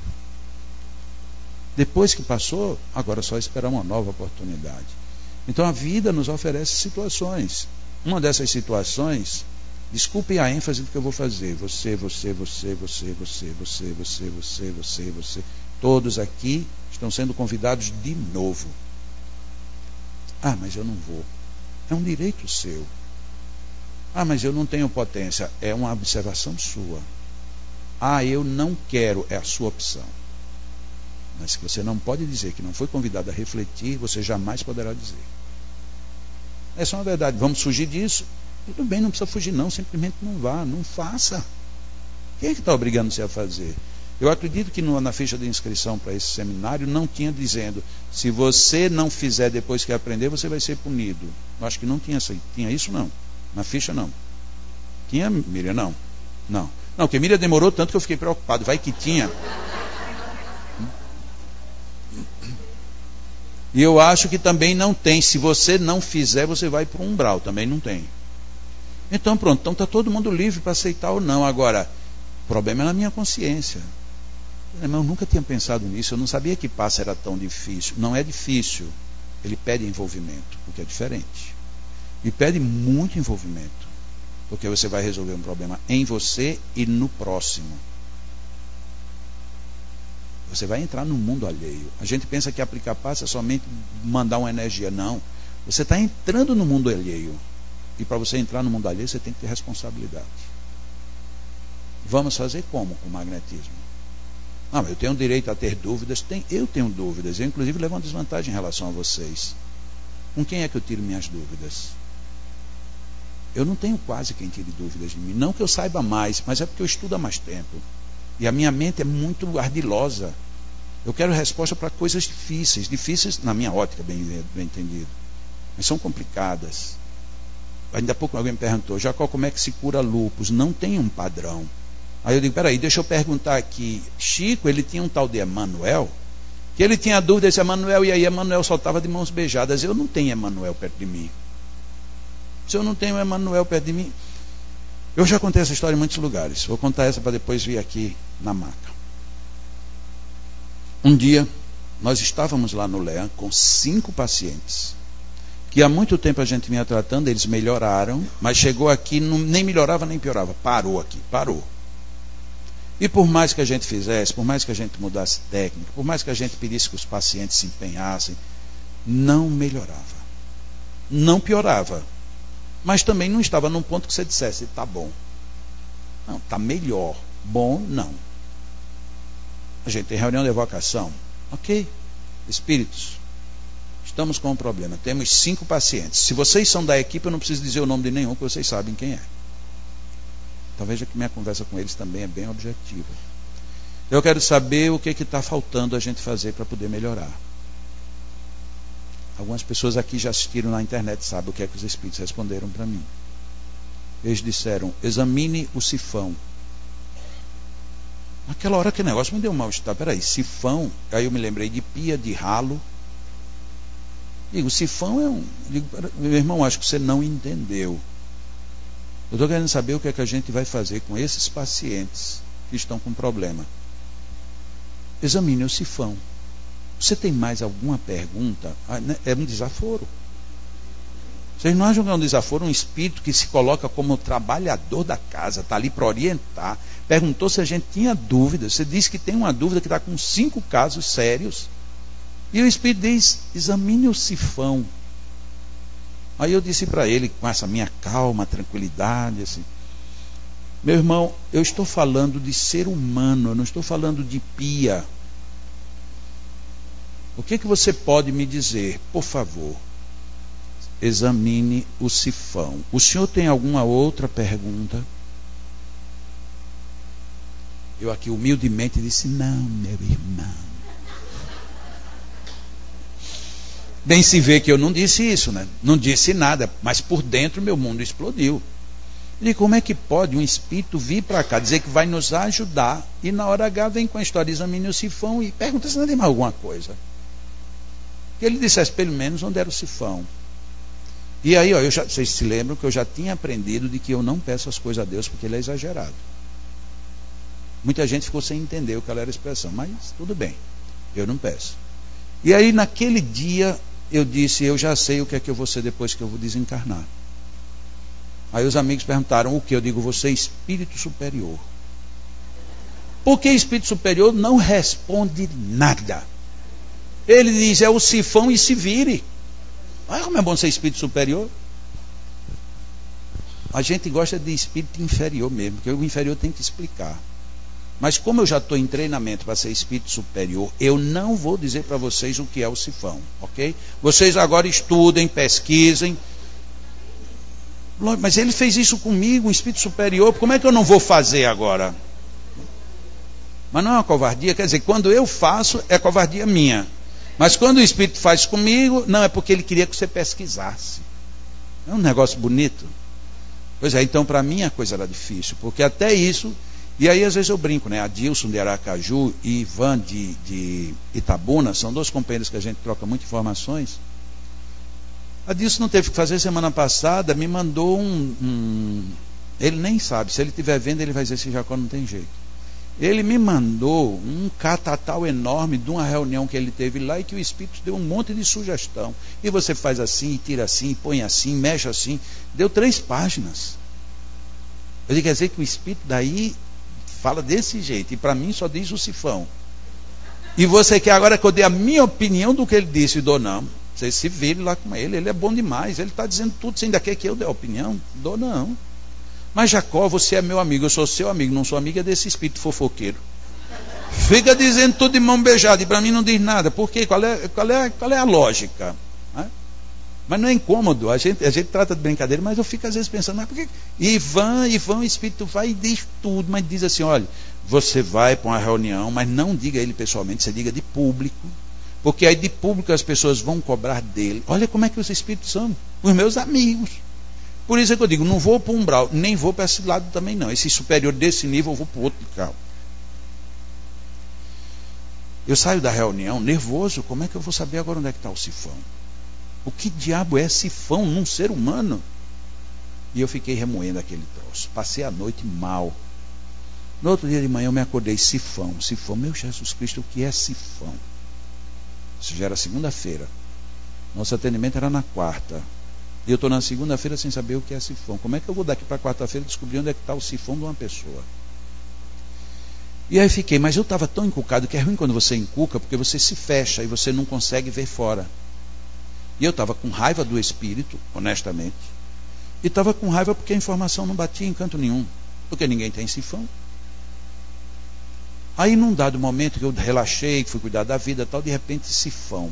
Depois que passou, agora é só esperar uma nova oportunidade. Então a vida nos oferece situações. Uma dessas situações, desculpe a ênfase do que eu vou fazer. Você. Todos aqui estão sendo convidados de novo. Ah, mas eu não vou. É um direito seu. Ah, mas eu não tenho potência. É uma observação sua. Ah, eu não quero. É a sua opção. Mas que você não pode dizer que não foi convidado a refletir, você jamais poderá dizer. Essa é uma verdade. Vamos fugir disso? Tudo bem, não precisa fugir não, simplesmente não vá, não faça. Quem é que está obrigando você a fazer? Eu acredito que na ficha de inscrição para esse seminário não tinha dizendo: se você não fizer depois que aprender, você vai ser punido. Eu acho que não tinha isso não. Na ficha não. Tinha, Miriam? Não. Não, porque Miriam demorou tanto que eu fiquei preocupado. Vai que tinha. E eu acho que também não tem. Se você não fizer, você vai para o umbral. Também não tem. Então pronto, então está todo mundo livre para aceitar ou não. Agora, o problema é na minha consciência. Eu nunca tinha pensado nisso. Eu não sabia que passe era tão difícil. Não é difícil. Ele pede envolvimento, o que é diferente. E pede muito envolvimento, porque você vai resolver um problema em você e no próximo. Você vai entrar no mundo alheio. A gente pensa que aplicar passe é somente mandar uma energia. Não. Você está entrando no mundo alheio. E para você entrar no mundo alheio, você tem que ter responsabilidade. Vamos fazer como com o magnetismo? Mas eu tenho direito a ter dúvidas? Eu tenho dúvidas. Eu, inclusive, levo uma desvantagem em relação a vocês. Com quem é que eu tiro minhas dúvidas? eu não tenho quase quem tire dúvidas de mim. Não que eu saiba mais, mas é porque eu estudo há mais tempo. E a minha mente é muito ardilosa. Eu quero resposta para coisas difíceis. Difíceis na minha ótica, bem entendido. Mas são complicadas. Ainda há pouco alguém me perguntou, Jacó, como é que se cura lúpus? Não tem um padrão. Aí eu digo, peraí, deixa eu perguntar aqui. Chico, ele tinha um tal de Emanuel, que ele tinha dúvida se Emanuel, e aí Emanuel só estava de mãos beijadas. Eu não tenho Emanuel perto de mim. Se eu não tenho Emanuel perto de mim... Eu já contei essa história em muitos lugares. Vou contar essa para depois vir aqui na maca. Um dia, nós estávamos lá no LEA com 5 pacientes, que há muito tempo a gente vinha tratando, eles melhoraram, mas chegou aqui, nem melhorava nem piorava. Parou aqui, parou. E por mais que a gente fizesse, por mais que a gente mudasse técnica, por mais que a gente pedisse que os pacientes se empenhassem, não melhorava. Não piorava. Mas também não estava num ponto que você dissesse, está bom. Não, está melhor. Bom, não. A gente tem reunião de evocação. Ok. Espíritos, estamos com um problema. Temos 5 pacientes. Se vocês são da equipe, eu não preciso dizer o nome de nenhum, que vocês sabem quem é. Então veja que minha conversa com eles também é bem objetiva. Eu quero saber o que está faltando a gente fazer para poder melhorar. Algumas pessoas aqui já assistiram na internet, sabem o que é que os espíritos responderam para mim. Eles disseram, examine o sifão. Naquela hora que o negócio me deu um mal-estar. Peraí, sifão? Aí eu me lembrei de pia, de ralo. Digo, sifão é um... Digo, meu irmão, acho que você não entendeu. Eu estou querendo saber o que é que a gente vai fazer com esses pacientes que estão com problema. Examine o sifão. Você tem mais alguma pergunta? É um desaforo. Vocês não acham que é um desaforo? Um espírito que se coloca como trabalhador da casa, está ali para orientar. Perguntou se a gente tinha dúvida. Você disse que tem uma dúvida, que está com 5 casos sérios. E o espírito diz, examine o sifão. Aí eu disse para ele, com essa minha calma, tranquilidade, assim, meu irmão, eu estou falando de ser humano, eu não estou falando de pia. O que você pode me dizer? Por favor, examine o sifão. O senhor tem alguma outra pergunta? Eu aqui humildemente disse, não, meu irmão. Bem se vê que eu não disse isso, né? Não disse nada, mas por dentro meu mundo explodiu. E como é que pode um espírito vir para cá, dizer que vai nos ajudar, e na hora H vem com a história, examine o sifão e pergunta se não tem mais alguma coisa. Que ele dissesse pelo menos onde era o sifão. E aí, ó, vocês se lembram que eu já tinha aprendido de que eu não peço as coisas a Deus porque ele é exagerado. Muita gente ficou sem entender o que era a expressão, mas tudo bem, eu não peço. E aí naquele dia eu disse, eu já sei o que é que eu vou ser depois que eu vou desencarnar. Aí os amigos perguntaram o que? Eu digo, você é espírito superior. Porque espírito superior não responde nada. Ele diz, é o sifão e se vire. Olha como é bom ser espírito superior. A gente gosta de espírito inferior mesmo, porque o inferior tem que explicar. Mas como eu já estou em treinamento para ser espírito superior, eu não vou dizer para vocês o que é o sifão, ok? Vocês agora estudem, pesquisem. Mas ele fez isso comigo, um espírito superior, como é que eu não vou fazer agora? Mas não é uma covardia, quer dizer, quando eu faço, é covardia minha. Mas quando o espírito faz comigo, não, é porque ele queria que você pesquisasse. É um negócio bonito. Pois é, então para mim a coisa era difícil, porque até isso... E aí às vezes eu brinco, né? Adilson de Aracaju e Ivan de Itabuna, são 2 companheiros que a gente troca muitas informações. Adilson não teve que fazer semana passada, me mandou ele nem sabe, se ele estiver vendo ele vai dizer, esse Jacó não tem jeito. Ele me mandou um catatal enorme de uma reunião que ele teve lá e que o Espírito deu um monte de sugestão. E você faz assim, tira assim, põe assim, mexe assim. Deu 3 páginas. Eu digo, quer dizer que o Espírito daí fala desse jeito, e para mim só diz o sifão. E você quer agora que eu dê a minha opinião do que ele disse? E dou não. Você se vire lá com ele é bom demais. Ele está dizendo tudo, você ainda quer que eu dê a opinião? Dou não. Mas Jacó, você é meu amigo, eu sou seu amigo, não sou amiga desse espírito fofoqueiro. Fica dizendo tudo de mão beijada, e para mim não diz nada. Por quê? Qual é a lógica? Mas não é incômodo, a gente trata de brincadeira, mas eu fico às vezes pensando, mas por que? E vão, o Espírito vai e diz tudo, mas diz assim, olha, você vai para uma reunião, mas não diga a ele pessoalmente, você diga de público, porque aí de público as pessoas vão cobrar dele. Olha como é que os Espíritos são, os meus amigos. Por isso é que eu digo, não vou para o umbral, nem vou para esse lado também não, esse superior desse nível eu vou para o outro de cá. Eu saio da reunião nervoso, como é que eu vou saber agora onde é que está o sifão? O que diabo é sifão num ser humano? E eu fiquei remoendo aquele troço. Passei a noite mal. No outro dia de manhã eu me acordei, sifão. Meu Jesus Cristo, o que é sifão? Isso já era segunda-feira. Nosso atendimento era na quarta. E eu estou na segunda-feira sem saber o que é sifão. Como é que eu vou daqui para quarta-feira descobrir onde é que está o sifão de uma pessoa? E aí fiquei, mas eu estava tão encucado que é ruim quando você encuca, porque você se fecha e você não consegue ver fora. E eu estava com raiva do Espírito, honestamente. E estava com raiva porque a informação não batia em canto nenhum. Porque ninguém tem sifão. Aí num dado momento que eu relaxei, fui cuidar da vida, tal, de repente sifão.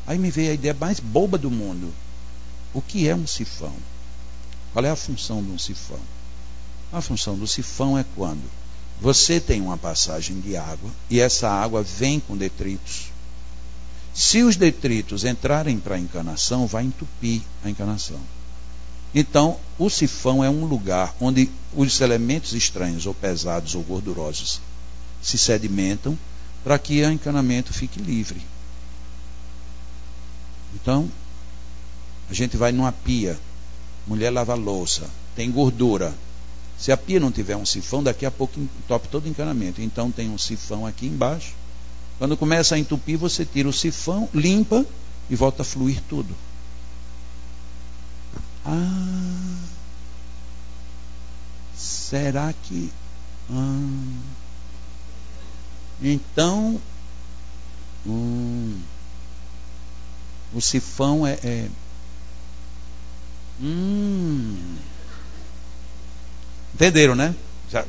Aí me veio a ideia mais boba do mundo. O que é um sifão? Qual é a função de um sifão? A função do sifão é quando você tem uma passagem de água e essa água vem com detritos. Se os detritos entrarem para a encanação, vai entupir a encanação. Então, o sifão é um lugar onde os elementos estranhos, ou pesados, ou gordurosos, se sedimentam para que o encanamento fique livre. Então, a gente vai numa pia, mulher lava a louça, tem gordura. Se a pia não tiver um sifão, daqui a pouco entope todo o encanamento. Então tem um sifão aqui embaixo. Quando começa a entupir, você tira o sifão, limpa e volta a fluir tudo. Será que... Então, o sifão Entenderam, né?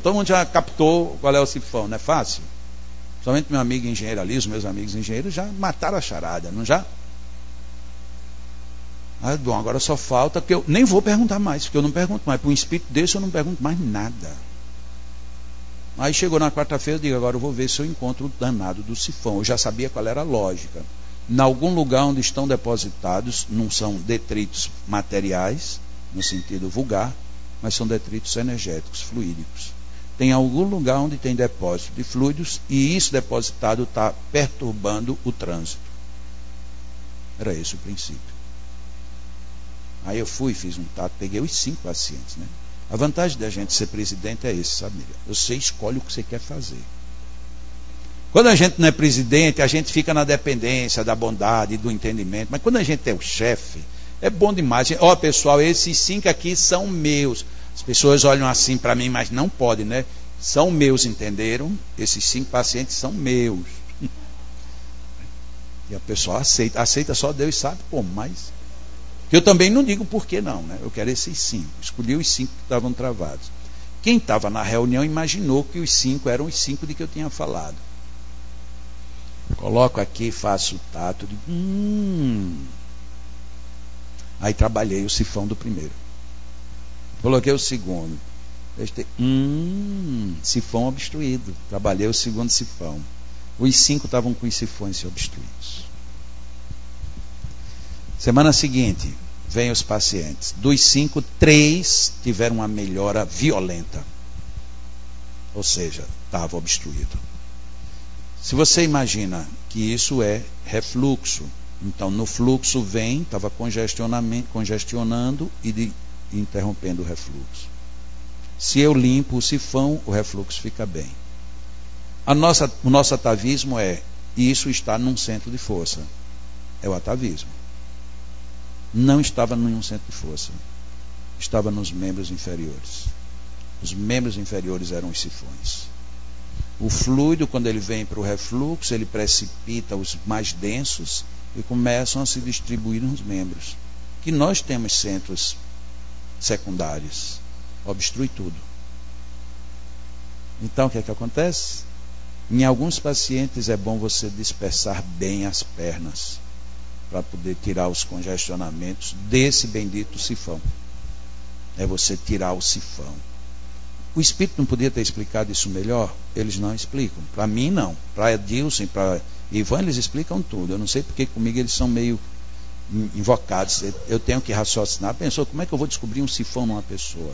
Todo mundo já captou qual é o sifão, não é fácil? Somente meu amigo engenheiro ali, os meus amigos engenheiros já mataram a charada, não já? Bom, agora só falta, porque eu nem vou perguntar mais, porque eu não pergunto mais. Para um espírito desse eu não pergunto mais nada. Aí chegou na quarta-feira, eu digo, agora eu vou ver se eu encontro o danado do sifão. Eu já sabia qual era a lógica. Em algum lugar onde estão depositados, não são detritos materiais, no sentido vulgar, mas são detritos energéticos, fluídicos. Tem algum lugar onde tem depósito de fluidos e isso depositado está perturbando o trânsito. Era esse o princípio. Aí eu fui, fiz um tato, peguei os 5 pacientes, né? A vantagem da gente ser presidente é esse, sabe, Miriam? Você escolhe o que você quer fazer. Quando a gente não é presidente, a gente fica na dependência da bondade, do entendimento. Mas quando a gente é o chefe, é bom demais. Ó, pessoal, esses 5 aqui são meus. As pessoas olham assim para mim, mas não podem, né? São meus, entenderam? Esses 5 pacientes são meus. E a pessoa aceita só Deus sabe como, mas... Eu também não digo por que não, né? Eu quero esses 5. Escolhi os 5 que estavam travados. Quem estava na reunião imaginou que os 5 eram os 5 de que eu tinha falado. Coloco aqui, faço o tato, digo, Aí trabalhei o sifão do primeiro. Coloquei o segundo. Sifão obstruído. Trabalhei o segundo sifão. Os 5 estavam com os sifões obstruídos. Semana seguinte, vêm os pacientes. Dos 5, 3 tiveram uma melhora violenta. Ou seja, estava obstruído. Se você imagina que isso é refluxo, então no fluxo vem, estava congestionando e interrompendo o refluxo. Se eu limpo o sifão, o refluxo fica bem. O nosso atavismo isso está num centro de força. É o atavismo. Não estava em nenhum centro de força. Estava nos membros inferiores. Os membros inferiores eram os sifões. O fluido, quando ele vem para o refluxo, ele precipita os mais densos e começam a se distribuir nos membros. Que nós temos centros secundários. Obstrui tudo. Então, o que é que acontece? Em alguns pacientes é bom você dispersar bem as pernas. para poder tirar os congestionamentos desse bendito sifão. É você tirar o sifão. O Espírito não podia ter explicado isso melhor? Eles não explicam. Para mim, não. Para Edilson, para Ivan, eles explicam tudo. Eu não sei porque comigo eles são meio invocados. Eu tenho que raciocinar. Pensou, como é que eu vou descobrir um sifão numa pessoa?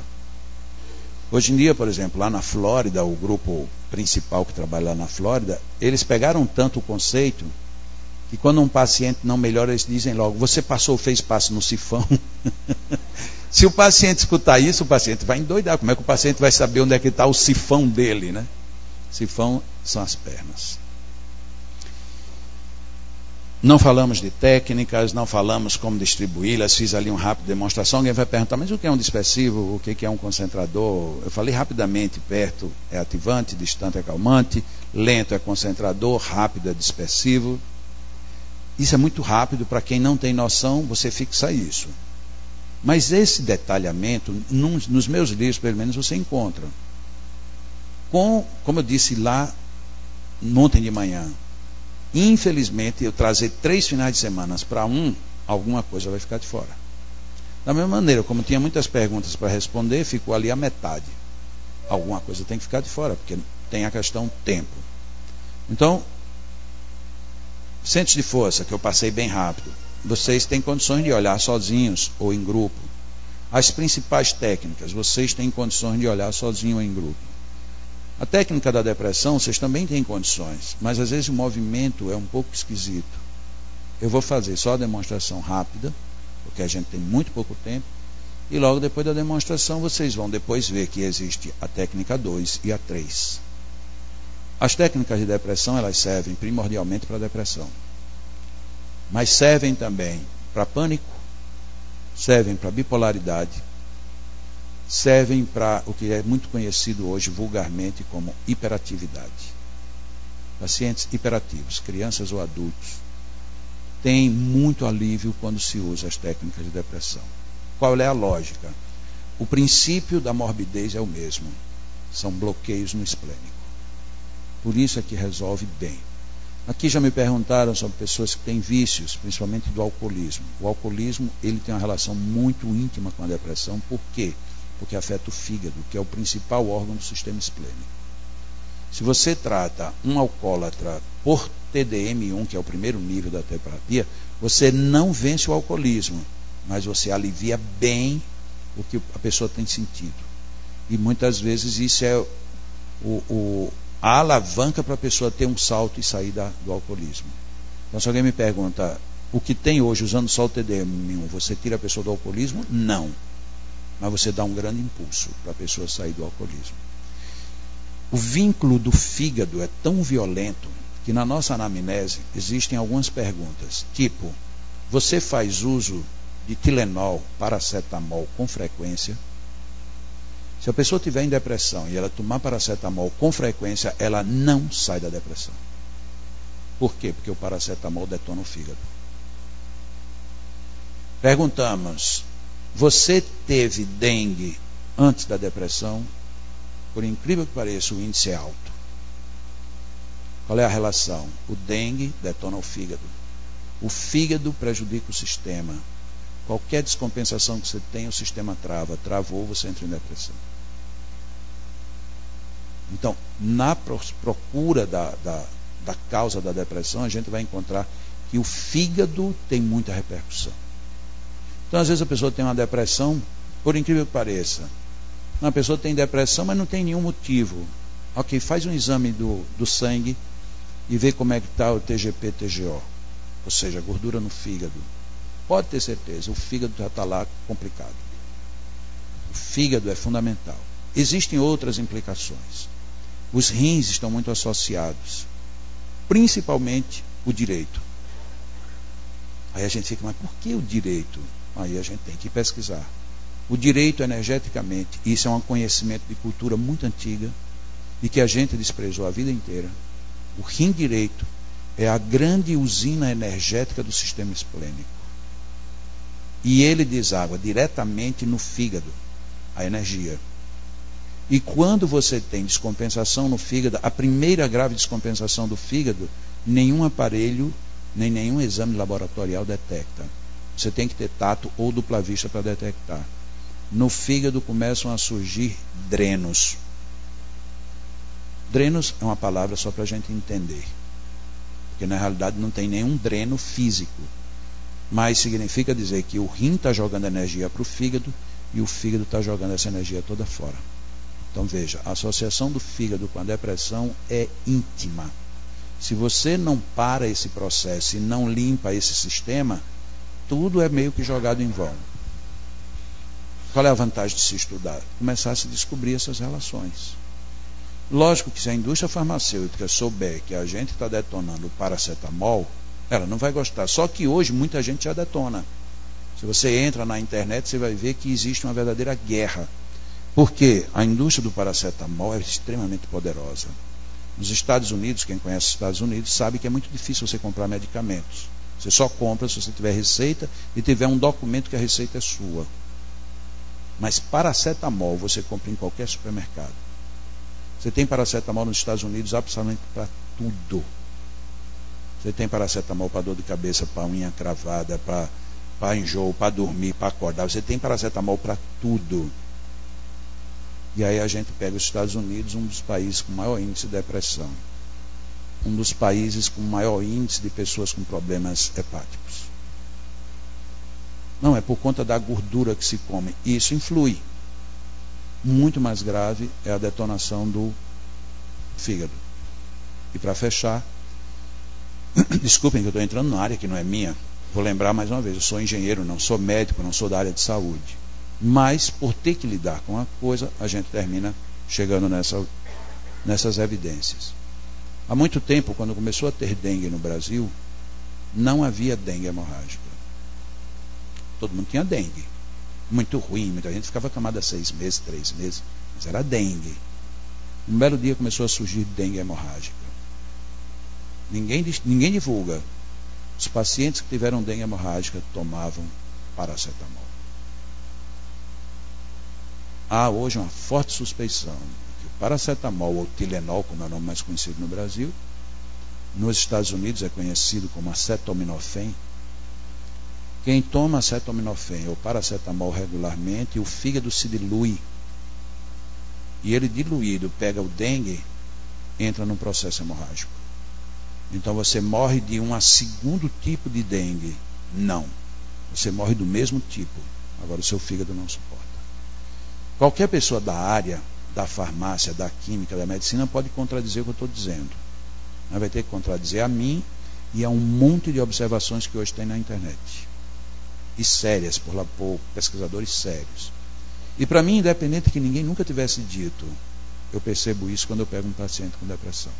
Hoje em dia, por exemplo, lá na Flórida, o grupo principal que trabalha lá na Flórida, eles pegaram tanto o conceito que quando um paciente não melhora, eles dizem logo, você fez passe no sifão. Se o paciente escutar isso, o paciente vai endoidar. Como é que o paciente vai saber onde é que está o sifão dele, né? Sifão são as pernas. Não falamos de técnicas, não falamos como distribuí-las. Fiz ali uma rápida demonstração. Alguém vai perguntar, mas o que é um dispersivo? O que é um concentrador? Eu falei rapidamente, perto é ativante, distante é calmante, lento é concentrador, rápido é dispersivo. Isso é muito rápido, para quem não tem noção, você fixa isso. Mas esse detalhamento, nos meus livros, pelo menos, você encontra. Como eu disse lá ontem de manhã, infelizmente, eu trazer 3 finais de semana para alguma coisa vai ficar de fora. Da mesma maneira, como tinha muitas perguntas para responder, ficou ali a metade. Alguma coisa tem que ficar de fora, porque tem a questão tempo. Então, centros de força, que eu passei bem rápido. Vocês têm condições de olhar sozinhos ou em grupo. As principais técnicas, vocês têm condições de olhar sozinho ou em grupo. A técnica da depressão, vocês também têm condições, mas às vezes o movimento é um pouco esquisito. Eu vou fazer só a demonstração rápida, porque a gente tem muito pouco tempo, e logo depois da demonstração vocês vão depois ver que existe a técnica 2 e a 3. As técnicas de depressão, elas servem primordialmente para depressão. Mas servem também para pânico, servem para bipolaridade, servem para o que é muito conhecido hoje vulgarmente como hiperatividade. Pacientes hiperativos, crianças ou adultos, têm muito alívio quando se usa as técnicas de depressão. Qual é a lógica? O princípio da morbidez é o mesmo. São bloqueios no esplênico. Por isso é que resolve bem. Aqui já me perguntaram sobre pessoas que têm vícios, principalmente do alcoolismo. O alcoolismo, ele tem uma relação muito íntima com a depressão. Por quê? Porque afeta o fígado, que é o principal órgão do sistema esplênico. Se você trata um alcoólatra por TDM1, que é o primeiro nível da terapia, você não vence o alcoolismo, mas você alivia bem o que a pessoa tem sentido. E muitas vezes isso é a alavanca para a pessoa ter um salto e sair do alcoolismo. Então, se alguém me pergunta, o que tem hoje usando só o TDM1, você tira a pessoa do alcoolismo? Não. Mas você dá um grande impulso para a pessoa sair do alcoolismo. O vínculo do fígado é tão violento que na nossa anamnese existem algumas perguntas, tipo, você faz uso de Tilenol, paracetamol com frequência? Se a pessoa estiver em depressão e ela tomar paracetamol com frequência, ela não sai da depressão. Por quê? Porque o paracetamol detona o fígado. Perguntamos, você teve dengue antes da depressão? Por incrível que pareça, o índice é alto. Qual é a relação? O dengue detona o fígado. O fígado prejudica o sistema. Qualquer descompensação que você tem, o sistema trava. Travou, você entra em depressão. Então, na procura da causa da depressão, a gente vai encontrar que o fígado tem muita repercussão. Então, às vezes a pessoa tem uma depressão, por incrível que pareça. Uma pessoa tem depressão, mas não tem nenhum motivo. Ok, faz um exame do sangue e vê como é que está o TGP-TGO. Ou seja, gordura no fígado. Pode ter certeza, o fígado já está lá complicado. O fígado é fundamental. Existem outras implicações. Os rins estão muito associados. Principalmente o direito. Aí a gente fica, mas por que o direito? Aí a gente tem que pesquisar. O direito energeticamente, isso é um conhecimento de cultura muito antiga e que a gente desprezou a vida inteira. O rim direito é a grande usina energética do sistema esplênico. E ele deságua diretamente no fígado, a energia. E quando você tem descompensação no fígado, a primeira grave descompensação do fígado, nenhum aparelho nem nenhum exame laboratorial detecta. Você tem que ter tato ou dupla vista para detectar. No fígado começam a surgir drenos. Drenos é uma palavra só para a gente entender, porque na realidade não tem nenhum dreno físico, mas significa dizer que o rim está jogando energia para o fígado e o fígado está jogando essa energia toda fora. Então veja, a associação do fígado com a depressão é íntima. Se você não para esse processo e não limpa esse sistema, tudo é meio que jogado em vão. Qual é a vantagem de se estudar? Começar a se descobrir essas relações. Lógico que se a indústria farmacêutica souber que a gente está detonando o paracetamol, ela não vai gostar. Só que hoje muita gente já detona. Se você entra na internet, você vai ver que existe uma verdadeira guerra. Porque a indústria do paracetamol é extremamente poderosa. Nos Estados Unidos, quem conhece os Estados Unidos sabe que é muito difícil você comprar medicamentos. Você só compra se você tiver receita e tiver um documento que a receita é sua. Mas paracetamol você compra em qualquer supermercado. Você tem paracetamol nos Estados Unidos absolutamente para tudo. Você tem paracetamol para dor de cabeça, para unha cravada, para enjoo, para dormir, para acordar. Você tem paracetamol para tudo. E aí a gente pega os Estados Unidos, um dos países com maior índice de depressão. Um dos países com maior índice de pessoas com problemas hepáticos. Não, é por conta da gordura que se come. E isso influi. Muito mais grave é a detonação do fígado. E para fechar, desculpem que eu estou entrando numa área que não é minha. Vou lembrar mais uma vez, eu sou engenheiro, não sou médico, não sou da área de saúde. Mas, por ter que lidar com a coisa, a gente termina chegando nessas evidências. Há muito tempo, quando começou a ter dengue no Brasil, não havia dengue hemorrágica. Todo mundo tinha dengue. Muito ruim, muita gente ficava acamada 6 meses, 3 meses, mas era dengue. Um belo dia começou a surgir dengue hemorrágica. Ninguém divulga. Os pacientes que tiveram dengue hemorrágica tomavam paracetamol. Há hoje uma forte suspeição de que o paracetamol, ou Tilenol, como é o nome mais conhecido no Brasil, nos Estados Unidos é conhecido como acetaminofém. Quem toma acetaminofém ou paracetamol regularmente, o fígado se dilui. E ele diluído pega o dengue, entra num processo hemorrágico. Então você morre de um segundo tipo de dengue. Não. Você morre do mesmo tipo. Agora o seu fígado não suporta. Qualquer pessoa da área, da farmácia, da química, da medicina pode contradizer o que eu estou dizendo. Mas vai ter que contradizer a mim e a um monte de observações que hoje tem na internet. E sérias, por pesquisadores sérios. E para mim, independente que ninguém nunca tivesse dito, eu percebo isso quando eu pego um paciente com depressão.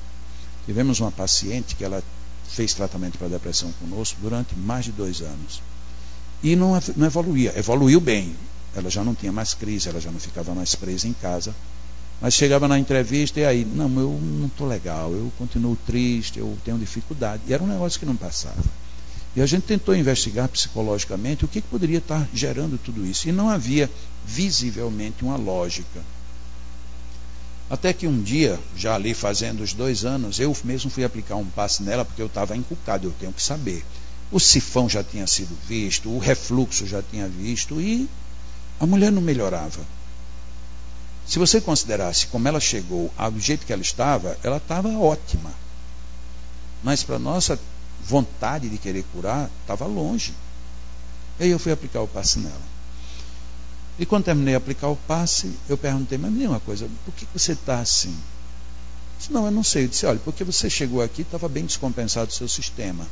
Tivemos uma paciente que ela fez tratamento para depressão conosco durante mais de 2 anos. E não evoluía. Evoluiu bem. Ela já não tinha mais crise, ela já não ficava mais presa em casa. Mas chegava na entrevista e aí, não, eu não estou legal, eu continuo triste, eu tenho dificuldade. E era um negócio que não passava. E a gente tentou investigar psicologicamente o que poderia estar gerando tudo isso. E não havia visivelmente uma lógica. Até que um dia, já ali fazendo os 2 anos, eu mesmo fui aplicar um passe nela, porque eu estava encucado, eu tenho que saber. O sifão já tinha sido visto, o refluxo já tinha visto, e a mulher não melhorava. Se você considerasse como ela chegou, do jeito que ela estava ótima. Mas para nossa vontade de querer curar, estava longe. E aí eu fui aplicar o passe nela. E quando terminei de aplicar o passe, eu perguntei, mas me diga uma coisa, por que você está assim? Eu disse, não, eu não sei. Eu disse, olha, porque você chegou aqui, estava bem descompensado o seu sistema.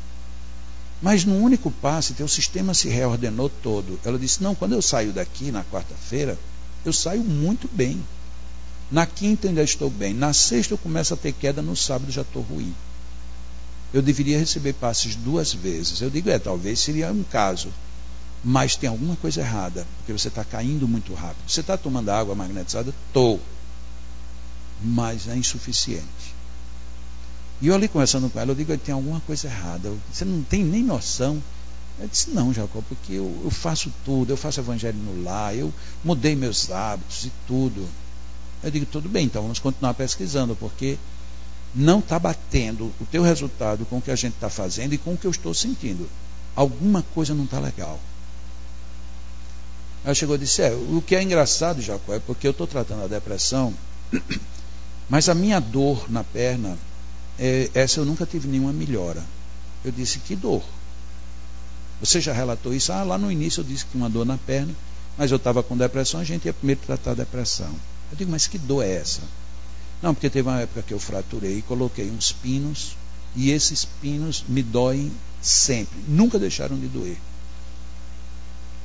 Mas no único passe, teu sistema se reordenou todo. Ela disse, não, quando eu saio daqui na quarta-feira, eu saio muito bem. Na quinta ainda estou bem. Na sexta eu começo a ter queda, no sábado já estou ruim. Eu deveria receber passes 2 vezes. Eu digo, talvez seria um caso. Mas tem alguma coisa errada, porque você está caindo muito rápido. Você está tomando água magnetizada? Estou. Mas é insuficiente. E eu ali conversando com ela, eu digo, tem alguma coisa errada. Você não tem nem noção. Ela disse, não, Jacob, porque eu faço tudo, eu faço evangelho no lar, eu mudei meus hábitos e tudo. Eu digo, tudo bem, então vamos continuar pesquisando, porque não está batendo o teu resultado com o que a gente está fazendo e com o que eu estou sentindo. Alguma coisa não está legal. Aí chegou e disse, o que é engraçado, Jacó, é porque eu estou tratando a depressão, mas a minha dor na perna, essa eu nunca tive nenhuma melhora. Eu disse, que dor? Você já relatou isso? Lá no início eu disse que tinha uma dor na perna, mas eu estava com depressão, a gente ia primeiro tratar a depressão. Eu digo, mas que dor é essa? Não, porque teve uma época que eu fraturei e coloquei uns pinos, e esses pinos me doem sempre, nunca deixaram de doer.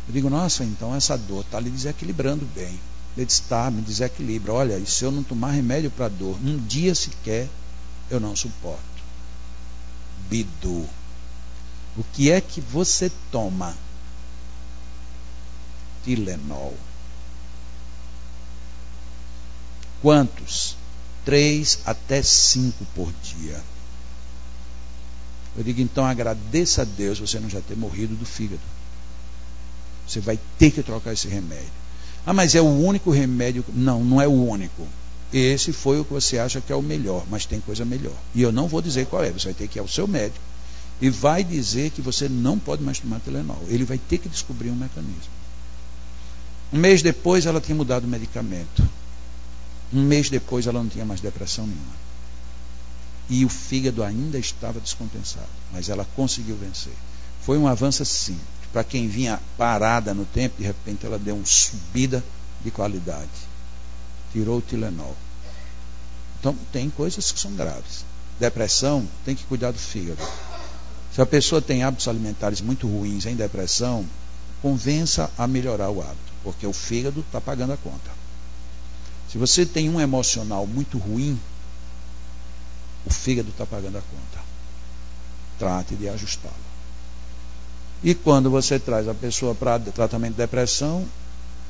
Eu digo, nossa, então essa dor está lhe desequilibrando bem. Ele disse, tá, me desequilibra. Olha, e se eu não tomar remédio para dor, um dia sequer eu não suporto. Bidu, o que é que você toma? Tilenol. Quantos? 3 até 5 por dia. Eu digo, então agradeça a Deus você não já ter morrido do fígado. Você vai ter que trocar esse remédio. Mas é o único remédio? Não, não é o único. Esse foi o que você acha que é o melhor, mas tem coisa melhor. E eu não vou dizer qual é. Você vai ter que ir ao seu médico e vai dizer que você não pode mais tomar Tilenol. Ele vai ter que descobrir um mecanismo. Um mês depois ela tinha mudado o medicamento. Um mês depois ela não tinha mais depressão nenhuma. E o fígado ainda estava descompensado, mas ela conseguiu vencer. Foi um avanço assim. Para quem vinha parada no tempo, de repente ela deu uma subida de qualidade. Tirou o Tilenol. Então tem coisas que são graves. Depressão, tem que cuidar do fígado. Se a pessoa tem hábitos alimentares muito ruins em depressão, convença a melhorar o hábito, porque o fígado está pagando a conta. Se você tem um emocional muito ruim, o fígado está pagando a conta. Trate de ajustá-lo. E quando você traz a pessoa para tratamento de depressão,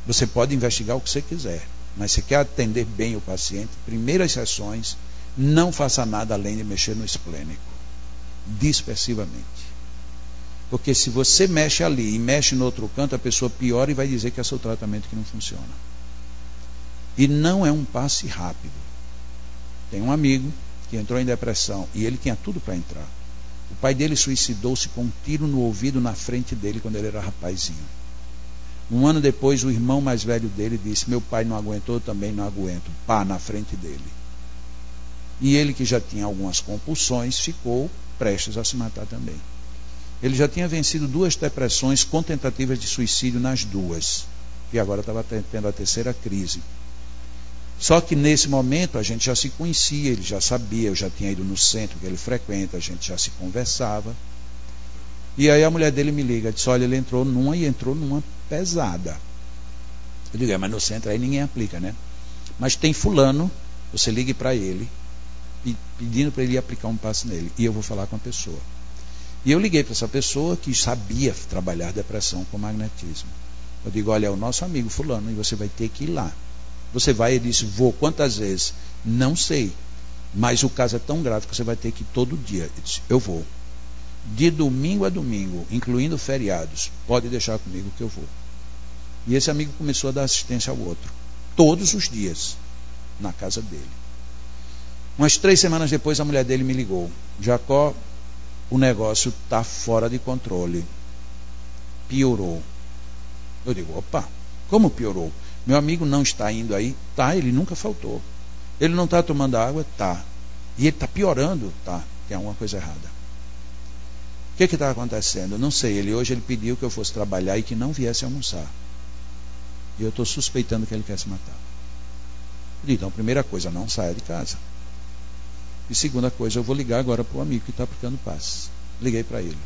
você pode investigar o que você quiser, mas se quer atender bem o paciente, primeiras sessões, não faça nada além de mexer no esplênico, dispersivamente. Porque se você mexe ali e mexe no outro canto, a pessoa piora e vai dizer que é seu tratamento que não funciona. E não é um passe rápido. Tem um amigo que entrou em depressão e ele tinha tudo para entrar. O pai dele suicidou-se com um tiro no ouvido na frente dele quando ele era rapazinho. Um ano depois, o irmão mais velho dele disse, meu pai não aguentou, eu também não aguento. Pá, na frente dele. E ele, que já tinha algumas compulsões, ficou prestes a se matar também. Ele já tinha vencido 2 depressões com tentativas de suicídio nas 2. E agora estava tendo a terceira crise. Só que nesse momento a gente já se conhecia, ele já sabia, eu já tinha ido no centro que ele frequenta, a gente já se conversava. E aí a mulher dele me liga, disse, olha, ele entrou numa pesada. Eu digo, mas no centro aí ninguém aplica, né? Mas tem fulano, você ligue para ele, pedindo para ele aplicar um passe nele, e eu vou falar com a pessoa. E eu liguei para essa pessoa que sabia trabalhar depressão com magnetismo. Eu digo, olha, é o nosso amigo fulano, e você vai ter que ir lá. Você vai, ele disse, vou quantas vezes? Não sei, mas o caso é tão grave que você vai ter que ir todo dia. Ele disse, eu vou. De domingo a domingo, incluindo feriados, pode deixar comigo que eu vou. E esse amigo começou a dar assistência ao outro, todos os dias, na casa dele. Umas 3 semanas depois a mulher dele me ligou, Jacó, o negócio está fora de controle, piorou. Eu digo, opa, como piorou? Meu amigo não está indo aí? Tá, ele nunca faltou. Ele não está tomando água? Tá. E ele está piorando? Tá, tem alguma coisa errada. O que está acontecendo? Eu não sei. Hoje ele pediu que eu fosse trabalhar e que não viesse almoçar. E eu estou suspeitando que ele quer se matar. Então, primeira coisa, não saia de casa. E segunda coisa, eu vou ligar agora para o amigo que está aplicando passes. Liguei para ele.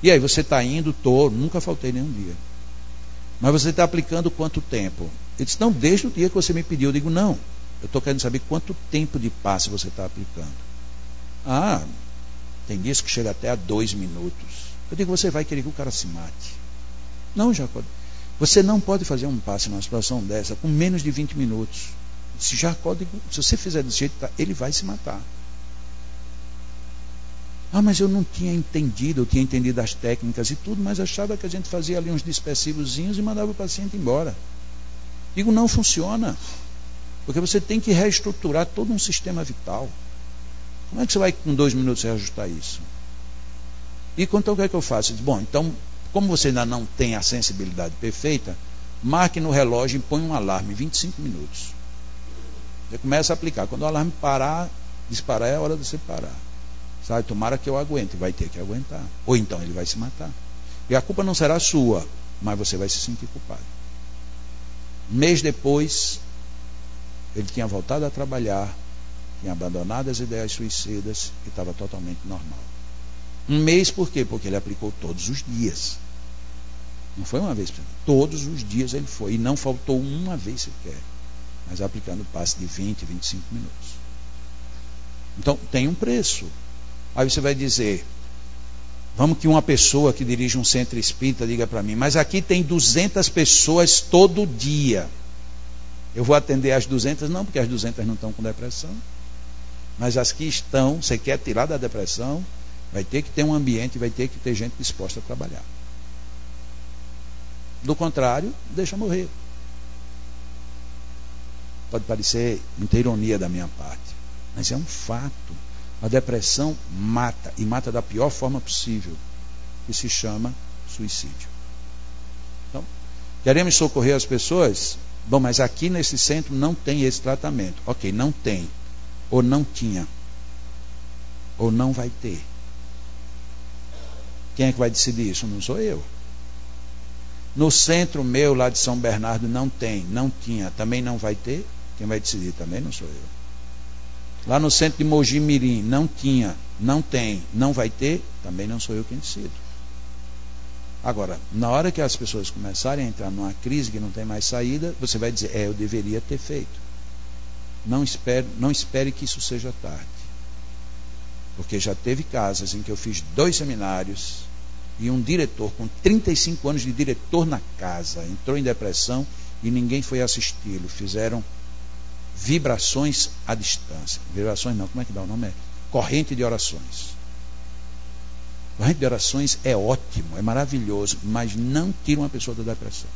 E aí, você está indo? Estou, nunca faltei nenhum dia. Mas você está aplicando quanto tempo? Ele disse, não, desde o dia que você me pediu. Eu digo, não, eu estou querendo saber quanto tempo de passe você está aplicando. Ah, tem dias que chega até a 2 minutos. Eu digo, você vai querer que o cara se mate? Não, Jacó, você não pode fazer um passe numa situação dessa com menos de 20 minutos. Se Jacó, se você fizer desse jeito, ele vai se matar. Ah, mas eu não tinha entendido, eu tinha entendido as técnicas e tudo, mas achava que a gente fazia ali uns dispersivozinhos e mandava o paciente embora. Digo, não funciona, porque você tem que reestruturar todo um sistema vital. Como é que você vai com 2 minutos reajustar isso? E então o que é que eu faço? Eu digo, bom, então, como você ainda não tem a sensibilidade perfeita, marque no relógio e põe um alarme, 25 minutos. Você começa a aplicar. Quando o alarme parar, disparar, é a hora de você parar. Sabe? Tomara que eu aguente, vai ter que aguentar. Ou então ele vai se matar. E a culpa não será sua, mas você vai se sentir culpado. Um mês depois, ele tinha voltado a trabalhar, tinha abandonado as ideias suicidas e estava totalmente normal. Um mês por quê? Porque ele aplicou todos os dias. Não foi uma vez, todos os dias ele foi. E não faltou uma vez sequer. Mas aplicando o passe de 20, 25 minutos. Então, tem um preço. Aí você vai dizer, vamos que uma pessoa que dirige um centro espírita diga para mim, mas aqui tem 200 pessoas todo dia. Eu vou atender as 200? Não, porque as 200 não estão com depressão. Mas as que estão, você quer tirar da depressão, vai ter que ter um ambiente, vai ter que ter gente disposta a trabalhar. Do contrário, deixa morrer. Pode parecer muita ironia da minha parte, mas é um fato. A depressão mata, e mata da pior forma possível, que se chama suicídio. Então, queremos socorrer as pessoas? Bom, mas aqui nesse centro não tem esse tratamento. Ok, não tem, ou não tinha, ou não vai ter. Quem é que vai decidir isso? Não sou eu. No centro meu lá de São Bernardo não tem, não tinha, também não vai ter. Quem vai decidir também não sou eu. Lá no centro de Mogi Mirim não tinha, não tem, não vai ter, também não sou eu quem decido. Agora, na hora que as pessoas começarem a entrar numa crise que não tem mais saída, você vai dizer, eu deveria ter feito. Não espere que isso seja tarde. Porque já teve casos em que eu fiz 2 seminários e um diretor com 35 anos de diretor na casa entrou em depressão e ninguém foi assisti-lo. Fizeram vibrações à distância. Vibrações não, como é que dá o nome? Corrente de orações. Corrente de orações é ótimo, é maravilhoso, mas não tira uma pessoa da depressão.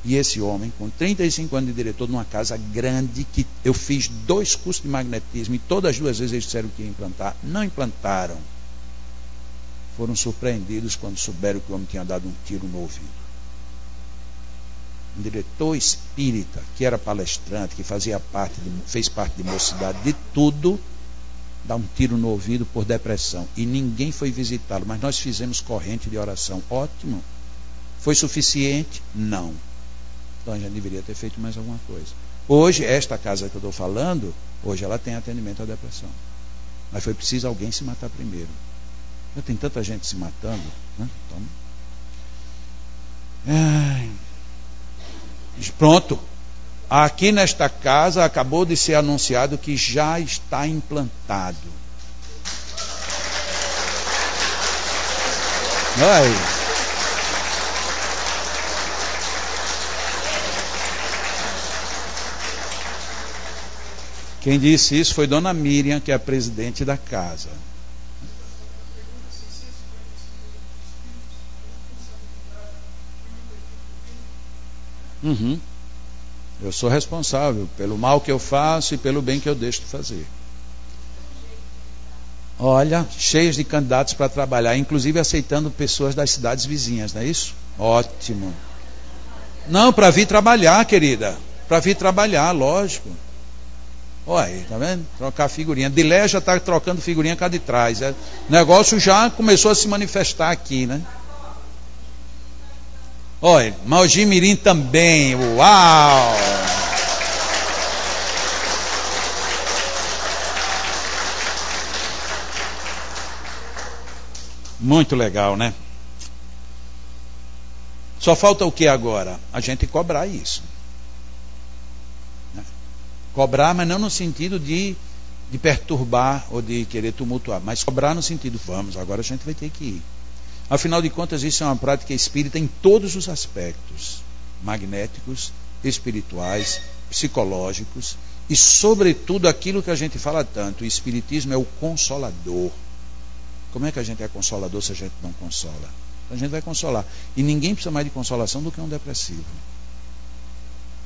E esse homem, com 35 anos de diretor numa casa grande, que eu fiz 2 cursos de magnetismo e todas as 2 vezes eles disseram que ia implantar, não implantaram. Foram surpreendidos quando souberam que o homem tinha dado um tiro no ouvido. Um diretor espírita, que era palestrante, que fez parte de mocidade, de tudo, dá um tiro no ouvido por depressão. E ninguém foi visitá-lo, mas nós fizemos corrente de oração. Ótimo. Foi suficiente? Não. Então a gente deveria ter feito mais alguma coisa. Hoje, esta casa que eu estou falando, hoje ela tem atendimento à depressão. Mas foi preciso alguém se matar primeiro. Já tem tanta gente se matando, né? Então, pronto. Aqui nesta casa acabou de ser anunciado que já está implantado. Aí. Quem disse isso foi Dona Miriam, que é a presidente da casa. Eu sou responsável pelo mal que eu faço e pelo bem que eu deixo de fazer. Olha, cheios de candidatos para trabalhar, inclusive aceitando pessoas das cidades vizinhas, não é isso? Ótimo. Não, para vir trabalhar, querida. Para vir trabalhar, lógico. Olha aí, tá vendo? Trocar figurinha. Dilé já está trocando figurinha cá de trás. O negócio já começou a se manifestar aqui, né? Olha, Mogi Mirim também. Uau! Muito legal, né? Só falta o que agora? A gente cobrar isso. Cobrar, mas não no sentido de perturbar ou de querer tumultuar, mas cobrar no sentido, vamos, agora a gente vai ter que ir. Afinal de contas, isso é uma prática espírita em todos os aspectos, magnéticos, espirituais, psicológicos e, sobretudo, aquilo que a gente fala tanto, o espiritismo é o consolador. Como é que a gente é consolador se a gente não consola? A gente vai consolar. E ninguém precisa mais de consolação do que um depressivo.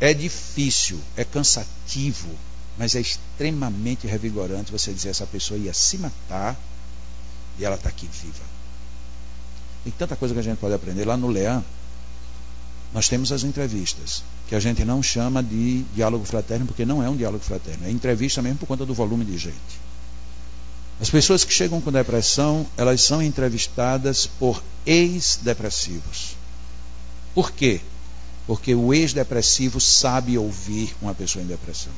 É difícil, é cansativo, Mas é extremamente revigorante você dizer essa pessoa ia se matar e ela está aqui viva. Tem tanta coisa que a gente pode aprender. Lá no Leão, nós temos as entrevistas, que a gente não chama de diálogo fraterno, porque não é um diálogo fraterno. É entrevista mesmo por conta do volume de gente. As pessoas que chegam com depressão, elas são entrevistadas por ex-depressivos. Por quê? Porque o ex-depressivo sabe ouvir uma pessoa em depressão.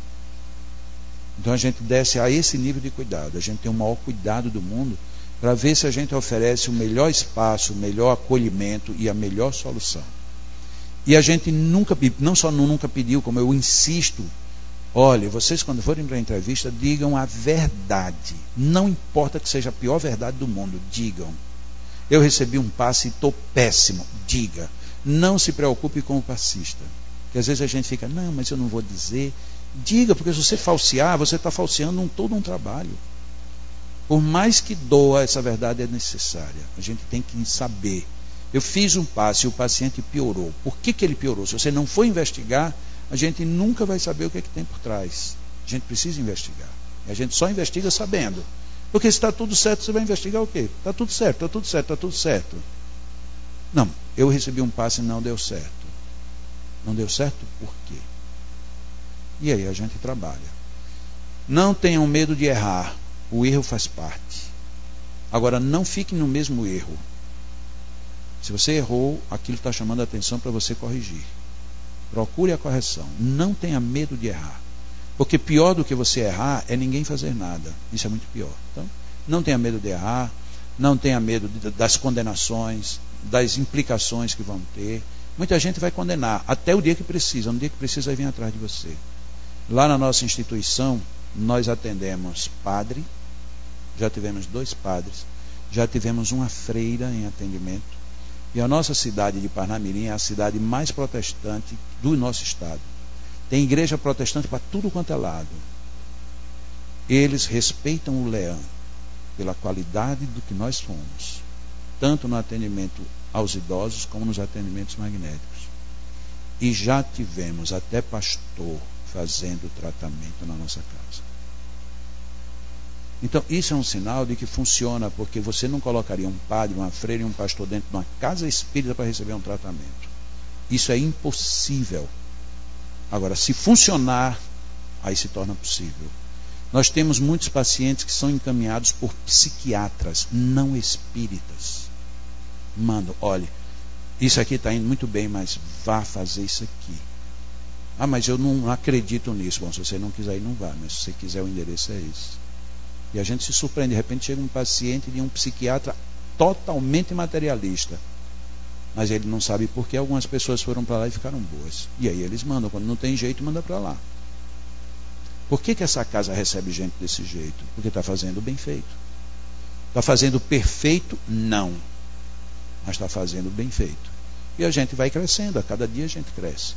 Então a gente desce a esse nível de cuidado. A gente tem o maior cuidado do mundo para ver se a gente oferece o melhor espaço, o melhor acolhimento e a melhor solução. E a gente nunca, não só nunca pediu, como eu insisto, olha, vocês quando forem para a entrevista, digam a verdade. Não importa que seja a pior verdade do mundo, digam. Eu recebi um passe e estou péssimo, diga. Não se preocupe com o passista. Porque às vezes a gente fica, não, mas eu não vou dizer. Diga, porque se você falsear, você está falseando todo um trabalho. Por mais que doa, essa verdade é necessária. A gente tem que saber. Eu fiz um passe e o paciente piorou. Por que ele piorou? Se você não for investigar, a gente nunca vai saber o que é que tem por trás. A gente precisa investigar. E a gente só investiga sabendo. Porque se está tudo certo, você vai investigar o quê? Está tudo certo, está tudo certo, está tudo certo. Não, eu recebi um passe e não deu certo. Não deu certo por quê? E aí a gente trabalha. Não tenham medo de errar. O erro faz parte. Agora, não fique no mesmo erro. Se você errou, aquilo está chamando a atenção para você corrigir. Procure a correção. Não tenha medo de errar. Porque pior do que você errar é ninguém fazer nada. Isso é muito pior. Então, não tenha medo de errar. Não tenha medo das condenações, das implicações que vão ter. Muita gente vai condenar até o dia que precisa. No dia que precisa, vai vir atrás de você. Lá na nossa instituição, nós atendemos padre, já tivemos 2 padres, já tivemos uma freira em atendimento, e a nossa cidade de Parnamirim é a cidade mais protestante do nosso estado. Tem igreja protestante para tudo quanto é lado. Eles respeitam o Leão pela qualidade do que nós somos, tanto no atendimento aos idosos como nos atendimentos magnéticos. E já tivemos até pastor fazendo tratamento na nossa casa. Então isso é um sinal de que funciona, porque você não colocaria um padre, uma freira e um pastor dentro de uma casa espírita para receber um tratamento. Isso é impossível. Agora, se funcionar, aí se torna possível. Nós temos muitos pacientes que são encaminhados por psiquiatras, não espíritas. Mandam, olha, isso aqui está indo muito bem, mas vá fazer isso aqui. Ah, mas eu não acredito nisso. Bom, se você não quiser ir, não vá. Mas se você quiser, o endereço é esse. E a gente se surpreende. De repente chega um paciente de um psiquiatra totalmente materialista. Mas ele não sabe por que algumas pessoas foram para lá e ficaram boas. E aí eles mandam. Quando não tem jeito, manda para lá. Por que essa casa recebe gente desse jeito? Porque está fazendo bem feito. Está fazendo perfeito? Não. Mas está fazendo bem feito. E a gente vai crescendo. A cada dia a gente cresce.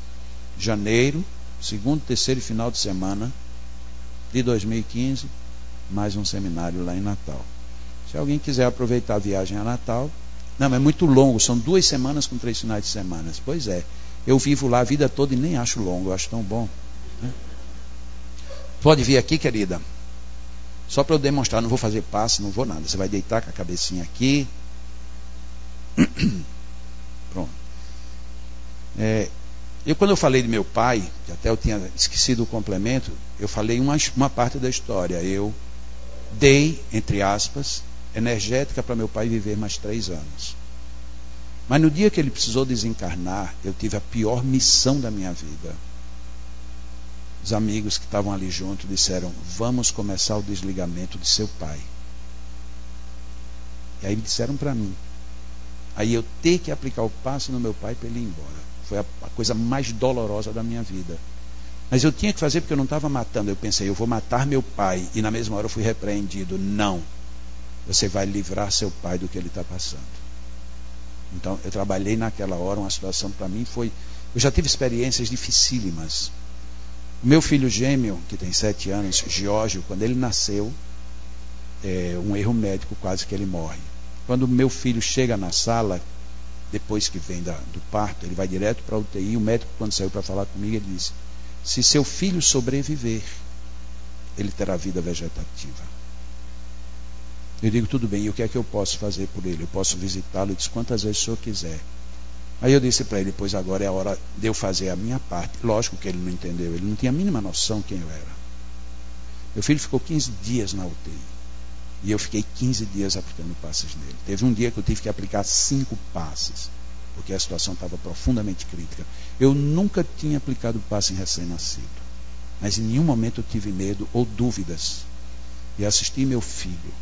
Janeiro, segundo, terceiro e final de semana de 2015, mais um seminário lá em Natal. Se alguém quiser aproveitar a viagem a Natal, não, é muito longo, são 2 semanas com 3 finais de semana. Pois é, eu vivo lá a vida toda e nem acho longo, eu acho tão bom. Né? Pode vir aqui, querida, só para eu demonstrar, não vou fazer passe, não vou nada. Você vai deitar com a cabecinha aqui. Pronto. Quando eu falei de meu pai, que até eu tinha esquecido o complemento, eu falei uma parte da história. Eu dei, entre aspas, energética para meu pai viver mais 3 anos. Mas no dia que ele precisou desencarnar, eu tive a pior missão da minha vida. Os amigos que estavam ali junto disseram, vamos começar o desligamento de seu pai. E aí me disseram para mim. Aí eu ter que aplicar o passe no meu pai para ele ir embora. Foi a coisa mais dolorosa da minha vida. Mas eu tinha que fazer porque eu não estava matando. Eu pensei, eu vou matar meu pai. E na mesma hora eu fui repreendido. Não. Você vai livrar seu pai do que ele está passando. Então eu trabalhei naquela hora. Uma situação para mim foi... Eu já tive experiências dificílimas. O meu filho gêmeo, que tem 7 anos, Giorgio, quando ele nasceu, um erro médico, quase que ele morre. Quando o meu filho chega na sala, depois que vem do parto, ele vai direto para a UTI. O médico, quando saiu para falar comigo, ele disse, se seu filho sobreviver, ele terá vida vegetativa. Eu digo, tudo bem, e o que é que eu posso fazer por ele? Eu posso visitá-lo? Ele disse, quantas vezes o senhor quiser. Aí eu disse para ele, pois agora é a hora de eu fazer a minha parte. Lógico que ele não entendeu, ele não tinha a mínima noção quem eu era. Meu filho ficou 15 dias na UTI. E eu fiquei 15 dias aplicando passes nele. Teve um dia que eu tive que aplicar 5 passes, porque a situação estava profundamente crítica. Eu nunca tinha aplicado passe em recém-nascido, mas em nenhum momento eu tive medo ou dúvidas. E assisti meu filho.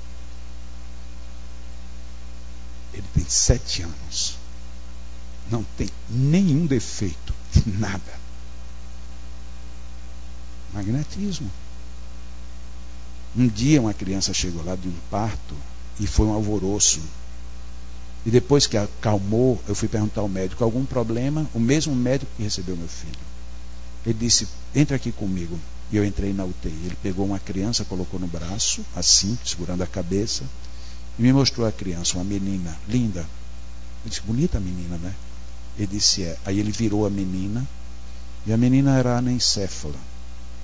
Ele tem 7 anos. Não tem nenhum defeito, nada. Magnetismo. Um dia uma criança chegou lá de um parto e foi um alvoroço. E depois que acalmou, eu fui perguntar ao médico, algum problema? O mesmo médico que recebeu meu filho. Ele disse, entra aqui comigo. E eu entrei na UTI. Ele pegou uma criança, colocou no braço, assim, segurando a cabeça, e me mostrou a criança, uma menina linda. Eu disse, bonita a menina, né? Ele disse, é. Aí ele virou a menina, e a menina era anencéfala.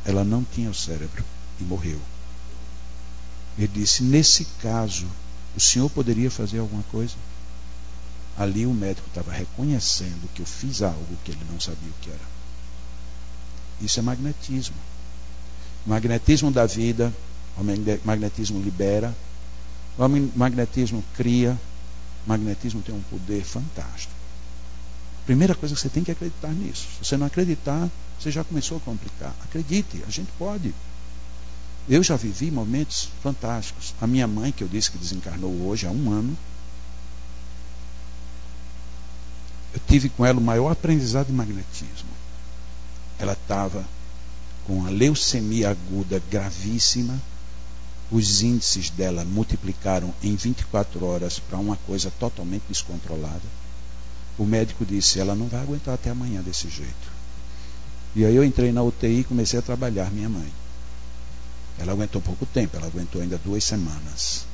Ela não tinha o cérebro e morreu. Ele disse, nesse caso, o senhor poderia fazer alguma coisa? Ali o médico estava reconhecendo que eu fiz algo que ele não sabia o que era. Isso é magnetismo. O magnetismo da vida, o magnetismo libera, o magnetismo cria, o magnetismo tem um poder fantástico. Primeira coisa que você tem que acreditar nisso. Se você não acreditar, você já começou a complicar. Acredite, a gente pode. Eu já vivi momentos fantásticos. A minha mãe, que eu disse que desencarnou hoje há 1 ano, eu tive com ela o maior aprendizado de magnetismo. Ela estava com a leucemia aguda gravíssima. Os índices dela multiplicaram em 24 horas para uma coisa totalmente descontrolada. O médico disse, ela não vai aguentar até amanhã desse jeito. E aí eu entrei na UTI e comecei a trabalhar minha mãe. Ela aguentou pouco tempo, ela aguentou ainda 2 semanas.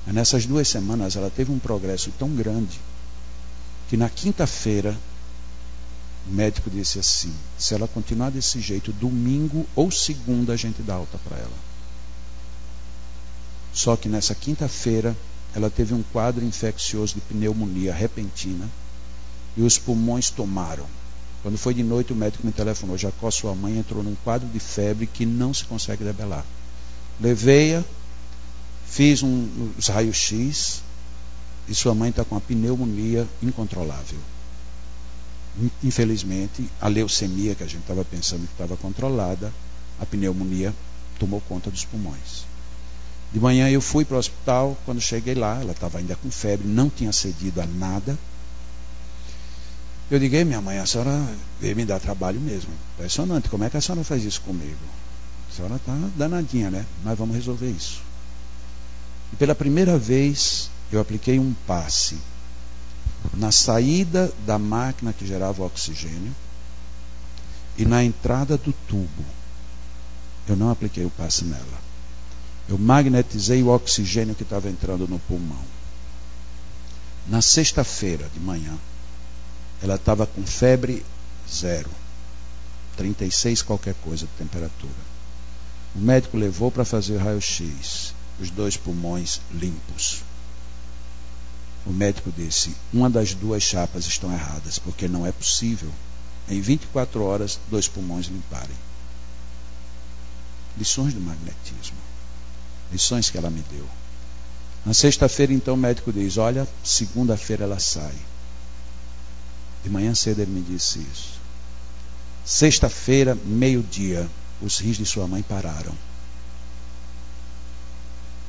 Mas nessas 2 semanas ela teve um progresso tão grande que na quinta-feira o médico disse assim, se ela continuar desse jeito, domingo ou segunda a gente dá alta para ela. Só que nessa quinta-feira ela teve um quadro infeccioso de pneumonia repentina e os pulmões tomaram. Quando foi de noite, o médico me telefonou, Jacó, sua mãe entrou num quadro de febre que não se consegue debelar. Levei-a, fiz os raios-x e sua mãe está com uma pneumonia incontrolável. Infelizmente, a leucemia que a gente estava pensando que estava controlada, a pneumonia tomou conta dos pulmões. De manhã eu fui para o hospital, quando cheguei lá, ela estava ainda com febre, não tinha cedido a nada. Eu digo, minha mãe, a senhora veio me dar trabalho mesmo. Impressionante, como é que a senhora faz isso comigo? A senhora está danadinha, né? Mas vamos resolver isso. E pela primeira vez, eu apliquei um passe na saída da máquina que gerava o oxigênio e na entrada do tubo. Eu não apliquei o passe nela. Eu magnetizei o oxigênio que estava entrando no pulmão. Na sexta-feira de manhã, ela estava com febre 0, 36 qualquer coisa de temperatura. O médico levou para fazer o raio-x, os 2 pulmões limpos. O médico disse, uma das 2 chapas estão erradas, porque não é possível, em 24 horas, 2 pulmões limparem. Lições do magnetismo. Lições que ela me deu. Na sexta-feira, então, o médico diz, olha, segunda-feira ela sai. De manhã cedo ele me disse isso. Sexta-feira, meio-dia, os rins de sua mãe pararam.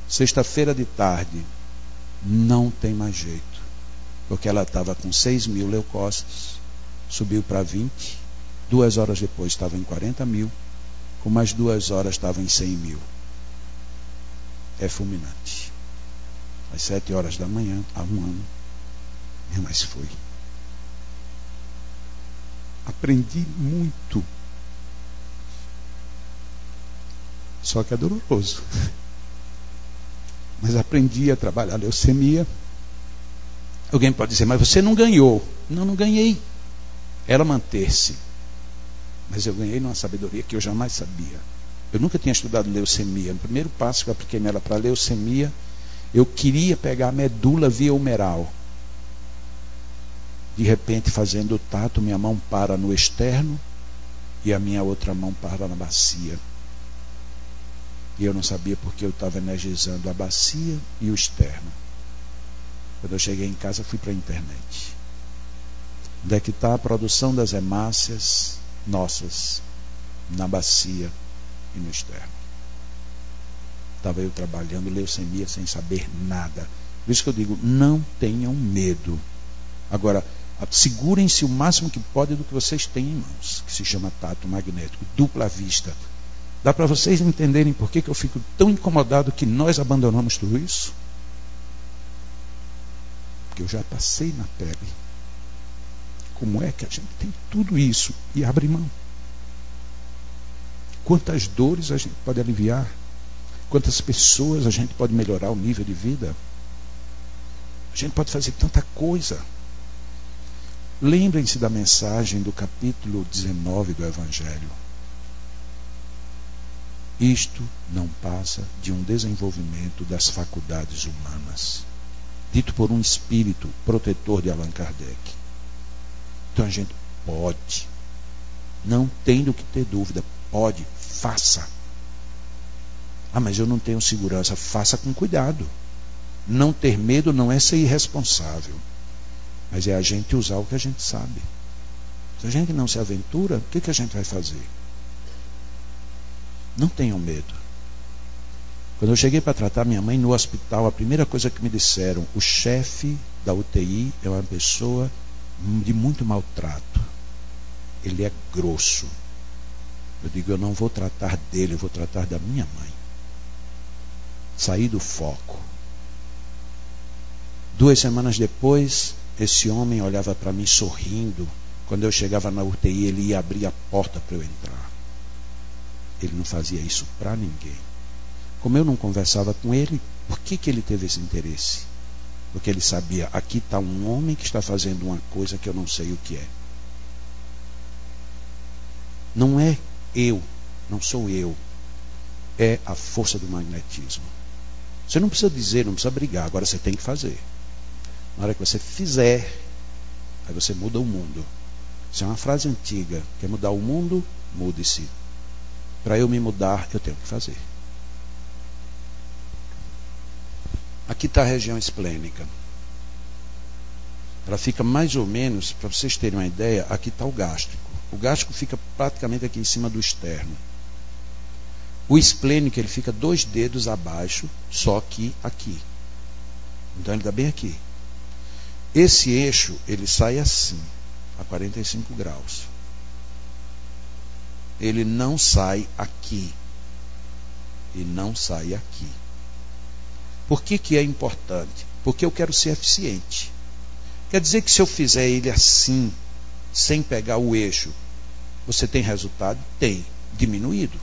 Sexta-feira de tarde, não tem mais jeito, porque ela estava com 6.000 leucócitos, subiu para 20, 2 horas depois estava em 40.000, com mais 2 horas estava em 100.000. É fulminante. Às 7 horas da manhã, há 1 ano, minha mãe se foi. Aprendi muito. Só que é doloroso. Mas aprendi a trabalhar a leucemia. Alguém pode dizer, mas você não ganhou. Não, não ganhei. Era manter-se. Mas eu ganhei numa sabedoria que eu jamais sabia. Eu nunca tinha estudado leucemia. No primeiro passo que eu apliquei nela para leucemia, eu queria pegar a medula via humeral. De repente, fazendo o tato, minha mão para no externo e a minha outra mão para na bacia. E eu não sabia porque eu estava energizando a bacia e o externo. Quando eu cheguei em casa, fui para a internet. Onde é que está a produção das hemácias nossas na bacia e no externo? Estava eu trabalhando leucemia sem saber nada. Por isso que eu digo, não tenham medo. Agora, segurem-se o máximo que pode do que vocês têm em mãos, que se chama tato magnético, dupla vista. Dá para vocês entenderem por que eu fico tão incomodado que nós abandonamos tudo isso? Porque eu já passei na pele. Como é que a gente tem tudo isso e abre mão? Quantas dores a gente pode aliviar? Quantas pessoas a gente pode melhorar o nível de vida? A gente pode fazer tanta coisa. Lembrem-se da mensagem do capítulo 19 do Evangelho. Isto não passa de um desenvolvimento das faculdades humanas, dito por um espírito protetor de Allan Kardec. Então a gente pode, não tem do que ter dúvida, pode, faça. Ah, mas eu não tenho segurança. Faça com cuidado. Não ter medo não é ser irresponsável, mas é a gente usar o que a gente sabe. Se a gente não se aventura, o que a gente vai fazer? Não tenham medo. Quando eu cheguei para tratar minha mãe no hospital, a primeira coisa que me disseram, o chefe da UTI é uma pessoa de muito maltrato. Ele é grosso. Eu digo, eu não vou tratar dele, eu vou tratar da minha mãe. Saí do foco. 2 semanas depois, esse homem olhava para mim sorrindo. Quando eu chegava na UTI, ele ia abrir a porta para eu entrar. Ele não fazia isso para ninguém. Como eu não conversava com ele, por que ele teve esse interesse? Porque ele sabia, aqui está um homem que está fazendo uma coisa que eu não sei o que é. Não é eu, não sou eu. É a força do magnetismo. Você não precisa dizer, não precisa brigar, agora você tem que fazer. Na hora que você fizer, aí você muda o mundo. Isso é uma frase antiga. Quer mudar o mundo? Mude-se. Para eu me mudar, eu tenho que fazer. Aqui está a região esplênica. Ela fica mais ou menos, para vocês terem uma ideia, aqui está o gástrico. O gástrico fica praticamente aqui em cima do externo. O esplênico, ele fica 2 dedos abaixo, só que aqui. Então ele está bem aqui. Esse eixo, ele sai assim, a 45 graus. Ele não sai aqui. E não sai aqui. Por que é importante? Porque eu quero ser eficiente. Quer dizer que se eu fizer ele assim, sem pegar o eixo, você tem resultado? Tem. Diminuído.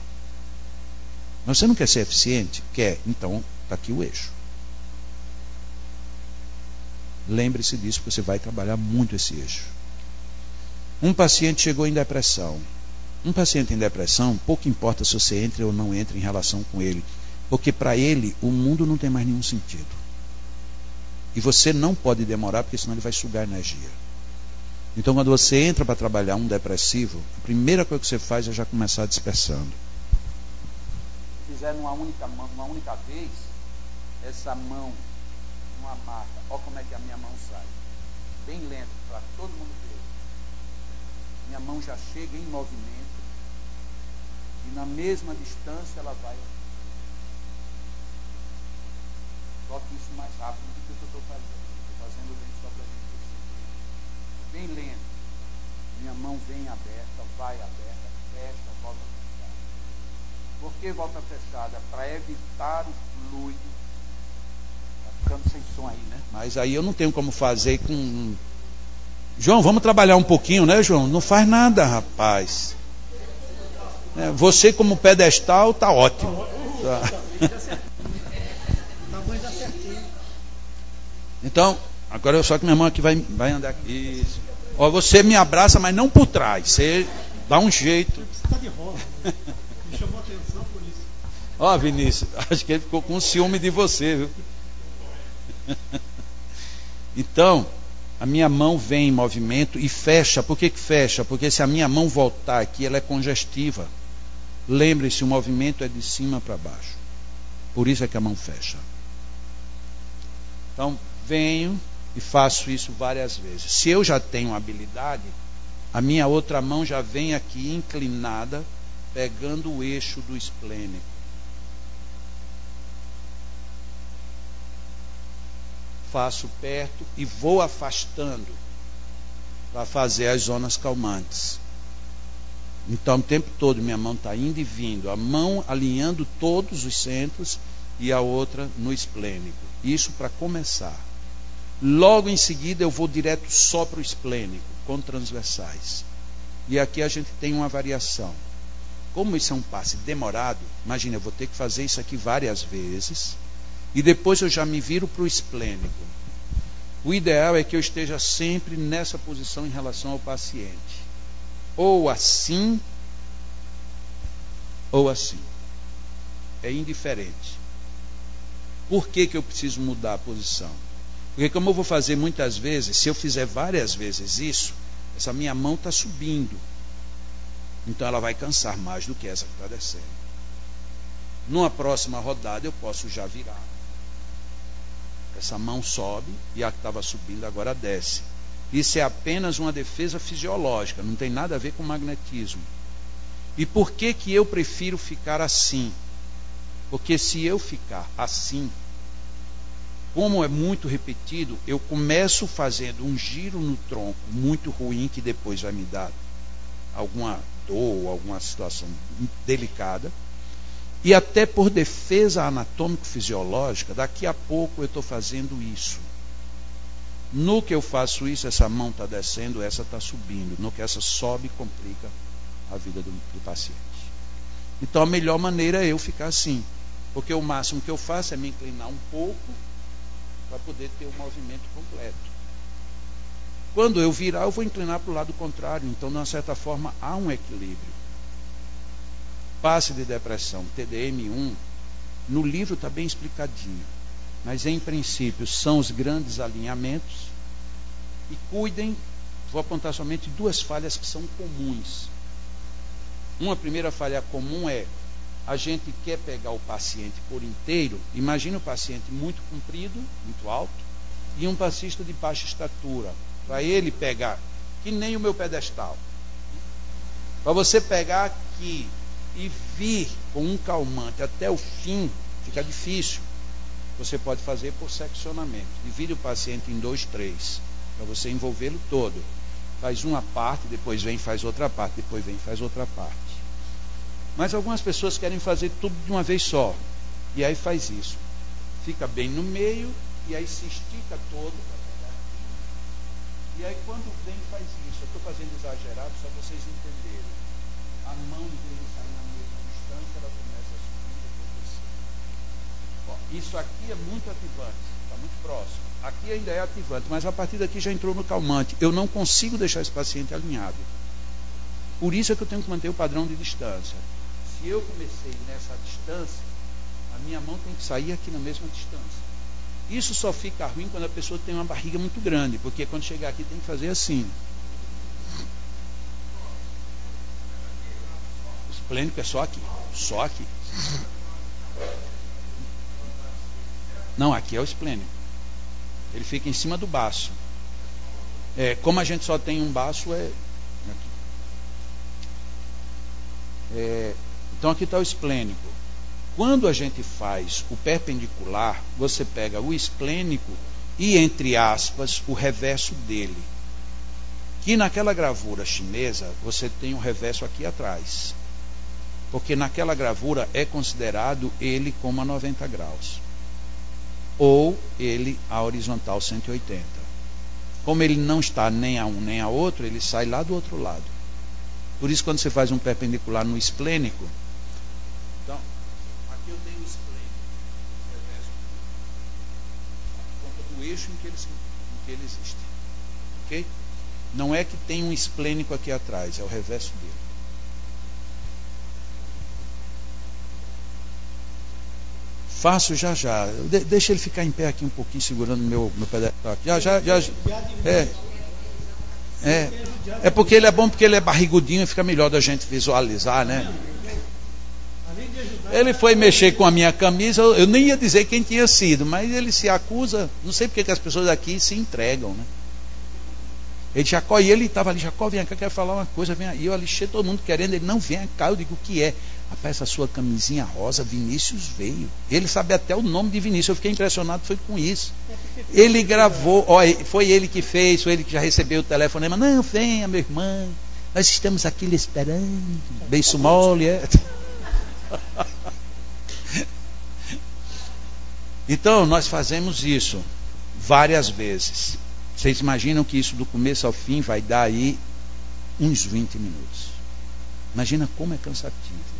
Mas você não quer ser eficiente? Quer. Então, está aqui o eixo. Lembre-se disso, porque você vai trabalhar muito esse eixo. Um paciente chegou em depressão. Um paciente em depressão, pouco importa se você entra ou não entra em relação com ele, porque para ele o mundo não tem mais nenhum sentido. E você não pode demorar, porque senão ele vai sugar energia. Então quando você entra para trabalhar um depressivo, a primeira coisa que você faz é já começar dispersando. Se fizer numa única vez, essa mão, uma marca, olha como é que a minha mão sai. Bem lento, para todo mundo ver. Minha mão já chega em movimento e na mesma distância ela vai. Só que isso mais rápido do que eu estou fazendo. Estou fazendo bem só para a gente perceber. Bem lento. Minha mão vem aberta, vai aberta, fecha, volta fechada. Por que volta fechada? Para evitar o fluido. Está ficando sem som aí, né? Mas aí eu não tenho como fazer com... João, vamos trabalhar um pouquinho, né, João? Não faz nada, rapaz. Você como pedestal está ótimo. Tá. Então, agora eu só que minha mão aqui vai andar aqui. Isso. Ó, você me abraça, mas não por trás. Você dá um jeito. Você está de rosa. Me chamou a atenção por isso. Ó, Vinícius, acho que ele ficou com ciúme de você, viu? Então, a minha mão vem em movimento e fecha. Por que fecha? Porque se a minha mão voltar aqui, ela é congestiva. Lembre-se, o movimento é de cima para baixo. Por isso é que a mão fecha. Então, venho e faço isso várias vezes. Se eu já tenho habilidade, a minha outra mão já vem aqui inclinada, pegando o eixo do esplênico. Faço perto e vou afastando para fazer as zonas calmantes. Então, o tempo todo minha mão está indo e vindo, a mão alinhando todos os centros e a outra no esplênico. Isso para começar. Logo em seguida eu vou direto só para o esplênico, com transversais. E aqui a gente tem uma variação. Como isso é um passe demorado, imagina, eu vou ter que fazer isso aqui várias vezes. E depois eu já me viro para o esplênico. O ideal é que eu esteja sempre nessa posição em relação ao paciente. Ou assim, ou assim. É indiferente. Por que eu preciso mudar a posição? Porque como eu vou fazer muitas vezes, se eu fizer várias vezes isso, essa minha mão está subindo. Então ela vai cansar mais do que essa que está descendo. Numa próxima rodada eu posso já virar. Essa mão sobe e a que estava subindo agora desce. Isso é apenas uma defesa fisiológica, não tem nada a ver com magnetismo. E por que eu prefiro ficar assim? Porque se eu ficar assim, como é muito repetido, eu começo fazendo um giro no tronco muito ruim, que depois vai me dar alguma dor, alguma situação delicada. E até por defesa anatômico-fisiológica, daqui a pouco eu estou fazendo isso. No que eu faço isso, essa mão está descendo, essa está subindo. No que essa sobe, complica a vida do paciente. Então a melhor maneira é eu ficar assim. Porque o máximo que eu faço é me inclinar um pouco para poder ter o movimento completo. Quando eu virar, eu vou inclinar para o lado contrário. Então, de uma certa forma, há um equilíbrio. Passe de depressão, TDM1, no livro está bem explicadinho. Mas, em princípio, são os grandes alinhamentos. E cuidem, vou apontar somente duas falhas que são comuns. Uma primeira falha comum é: a gente quer pegar o paciente por inteiro. Imagina o paciente muito comprido, muito alto, e um passista de baixa estatura. Para ele pegar, que nem o meu pedestal. Para você pegar aqui e vir com um calmante até o fim, fica difícil. Você pode fazer por seccionamento. Divide o paciente em 2, 3, para você envolvê-lo todo. Faz uma parte, depois vem e faz outra parte, depois vem e faz outra parte. Mas algumas pessoas querem fazer tudo de uma vez só. E aí faz isso. Fica bem no meio, e aí se estica todo. E aí quando vem faz isso. Eu estou fazendo exagerado só para vocês entenderem. A mão, em vez de sair na mesma distância, ela começa a subir e depois descer. Ó, isso aqui é muito ativante, está muito próximo. Aqui ainda é ativante, mas a partir daqui já entrou no calmante. Eu não consigo deixar esse paciente alinhado. Por isso é que eu tenho que manter o padrão de distância. Se eu comecei nessa distância, a minha mão tem que sair aqui na mesma distância. Isso só fica ruim quando a pessoa tem uma barriga muito grande, porque quando chegar aqui tem que fazer assim. O esplênico é só aqui. Só aqui. Não, aqui é o esplênico. Ele fica em cima do baço. Como a gente só tem um baço, aqui. Então aqui está o esplênico. Quando a gente faz o perpendicular, você pega o esplênico e, entre aspas, o reverso dele. Que naquela gravura chinesa, você tem o reverso aqui atrás. Porque naquela gravura é considerado ele como a 90 graus. Ou ele a horizontal 180. Como ele não está nem a um nem a outro, ele sai lá do outro lado. Por isso, quando você faz um perpendicular no esplênico, então, aqui eu tenho o esplênico, o reverso, por conta do eixo em que ele existe. Ok? Não é que tem um esplênico aqui atrás, é o reverso dele. Faço já. Deixa ele ficar em pé aqui um pouquinho, segurando meu pedestal aqui. Já. É porque ele é bom, porque ele é barrigudinho e fica melhor da gente visualizar, né? Ele foi mexer com a minha camisa, eu nem ia dizer quem tinha sido, mas ele se acusa. Não sei porque que as pessoas aqui se entregam, né? Ele, Jacó, e ele estava ali, Jacó, vem cá, quero falar uma coisa, vem aí. Eu alixei todo mundo querendo, ele, não, vem cá, eu digo, o que é? Rapaz, essa sua camisinha rosa, Vinícius veio. Ele sabe até o nome de Vinícius, eu fiquei impressionado, foi com isso. Ele gravou, foi ele que fez, foi ele que já recebeu o telefonema. Não, venha, meu irmão, nós estamos aqui lhe esperando. Beijo mole, Então, nós fazemos isso várias vezes. Vocês imaginam que isso do começo ao fim vai dar aí uns 20 minutos. Imagina como é cansativo.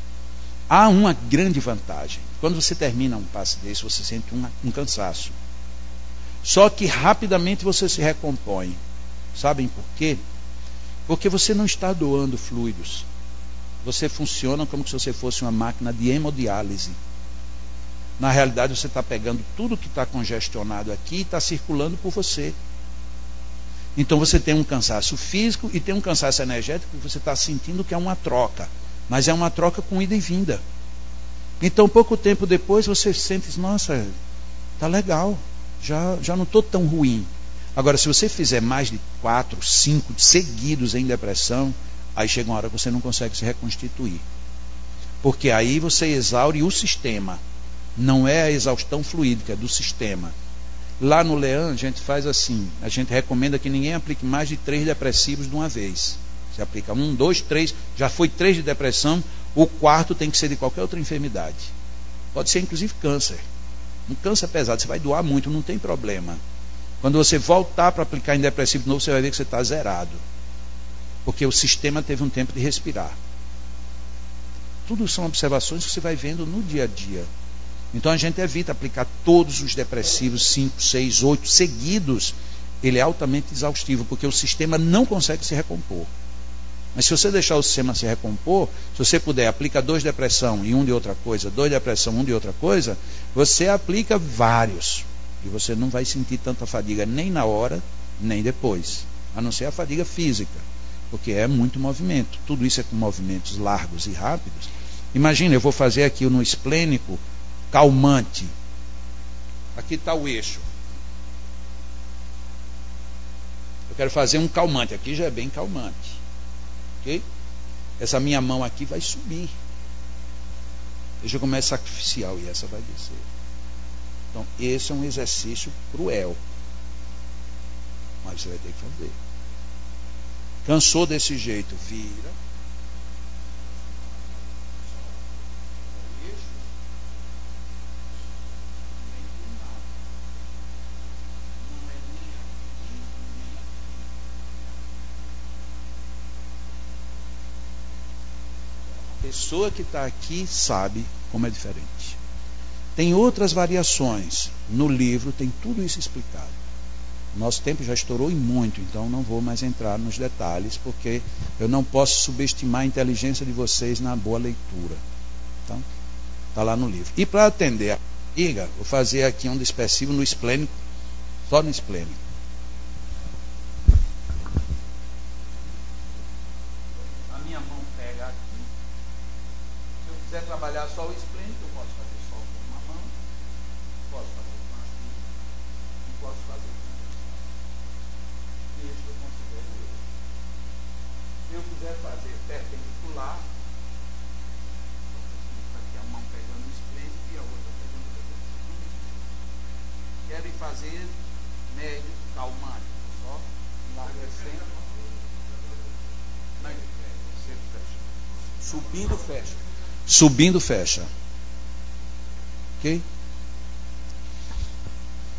Há uma grande vantagem. Quando você termina um passe desse, você sente um cansaço. Só que rapidamente você se recompõe. Sabem por quê? Porque você não está doando fluidos. Você funciona como se você fosse uma máquina de hemodiálise. Na realidade, você está pegando tudo que está congestionado aqui e está circulando por você. Então você tem um cansaço físico e tem um cansaço energético que você está sentindo que é uma troca. Mas é uma troca com ida e vinda. Então pouco tempo depois você sente, nossa, tá legal, já não estou tão ruim. Agora, se você fizer mais de 4, 5 seguidos em depressão, aí chega uma hora que você não consegue se reconstituir. Porque aí você exaure o sistema. Não é a exaustão fluídica, é do sistema. Lá no Leão, a gente faz assim, a gente recomenda que ninguém aplique mais de 3 depressivos de uma vez. Você aplica 1, 2, 3, já foi 3 de depressão, o 4º tem que ser de qualquer outra enfermidade. Pode ser inclusive câncer. Um câncer pesado, você vai doar muito, não tem problema. Quando você voltar para aplicar em depressivo de novo, você vai ver que você está zerado. Porque o sistema teve um tempo de respirar. Tudo são observações que você vai vendo no dia a dia. Então a gente evita aplicar todos os depressivos, 5, 6, 8 seguidos. Ele é altamente exaustivo, porque o sistema não consegue se recompor. Mas se você deixar o sistema se recompor, se você puder, aplica 2 de depressão e 1 de outra coisa, 2 de depressão, 1 de outra coisa, você aplica vários. E você não vai sentir tanta fadiga nem na hora, nem depois. A não ser a fadiga física, porque é muito movimento. Tudo isso é com movimentos largos e rápidos. Imagina, eu vou fazer aqui no esplênico, calmante. Aqui está o eixo. Eu quero fazer um calmante. Aqui já é bem calmante. Ok? Essa minha mão aqui vai subir. Deixa eu começar sacrificial e essa vai descer. Então, esse é um exercício cruel. Mas você vai ter que fazer. Cansou desse jeito, vira. A pessoa que está aqui sabe como é diferente. Tem outras variações. No livro tem tudo isso explicado. Nosso tempo já estourou e muito, então não vou mais entrar nos detalhes, porque eu não posso subestimar a inteligência de vocês na boa leitura. Então, está lá no livro. E para atender a amiga, vou fazer aqui um dispersivo no esplênico, só no esplênico. A minha mão pega aqui. Se eu quiser trabalhar só o esplênico, eu posso fazer só com uma mão, posso fazer com as duas, e posso fazer com isso eu considero eu. Se eu quiser fazer perpendicular, aqui a mão pegando o esplênico e a outra pegando o perpendicular. Quero ir fazer médio, calmante, só enlarguecendo. Não, sempre fecha. Subindo, fecha. Subindo, fecha. Ok?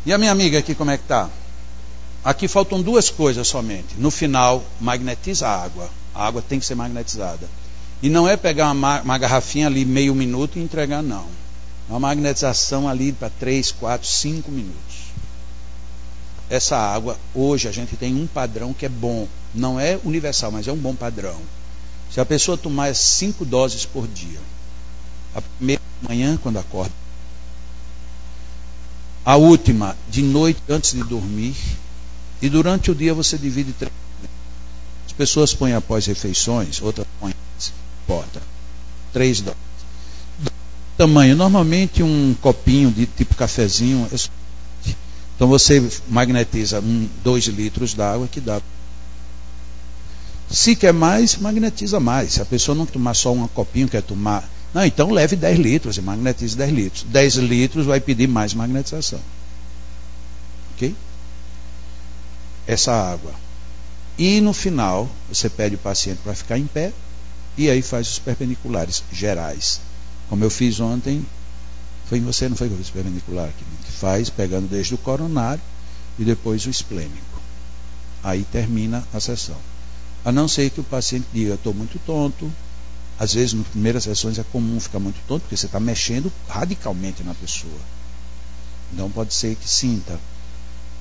E a minha amiga aqui, como é que está? Aqui faltam 2 coisas somente. No final, magnetiza a água. A água tem que ser magnetizada. E não é pegar uma garrafinha ali meio minuto e entregar, não. É uma magnetização ali para 3, 4, 5 minutos. Essa água, hoje a gente tem um padrão que é bom. Não é universal, mas é um bom padrão. Se a pessoa tomar 5 doses por dia, a primeira manhã quando acorda, A última, de noite, antes de dormir. E durante o dia você divide 3. As pessoas põem após refeições, outras põem, importa, 3 doses. Tamanho, normalmente um copinho de tipo cafezinho é suficiente. Então você magnetiza 2 litros d'água que dá. Se quer mais, magnetiza mais. Se a pessoa não tomar só um copinho, quer tomar... Não, então leve 10 litros e magnetize 10 litros. 10 litros vai pedir mais magnetização. Ok? Essa água. E no final, você pede o paciente para ficar em pé e aí faz os perpendiculares gerais. Como eu fiz ontem, foi em você, não foi que eu fiz perpendicular aqui? Que faz pegando desde o coronário e depois o esplênico. Aí termina a sessão. A não ser que o paciente diga, estou muito tonto. Às vezes, nas primeiras sessões é comum ficar muito tonto, porque você está mexendo radicalmente na pessoa. Então pode ser que sinta.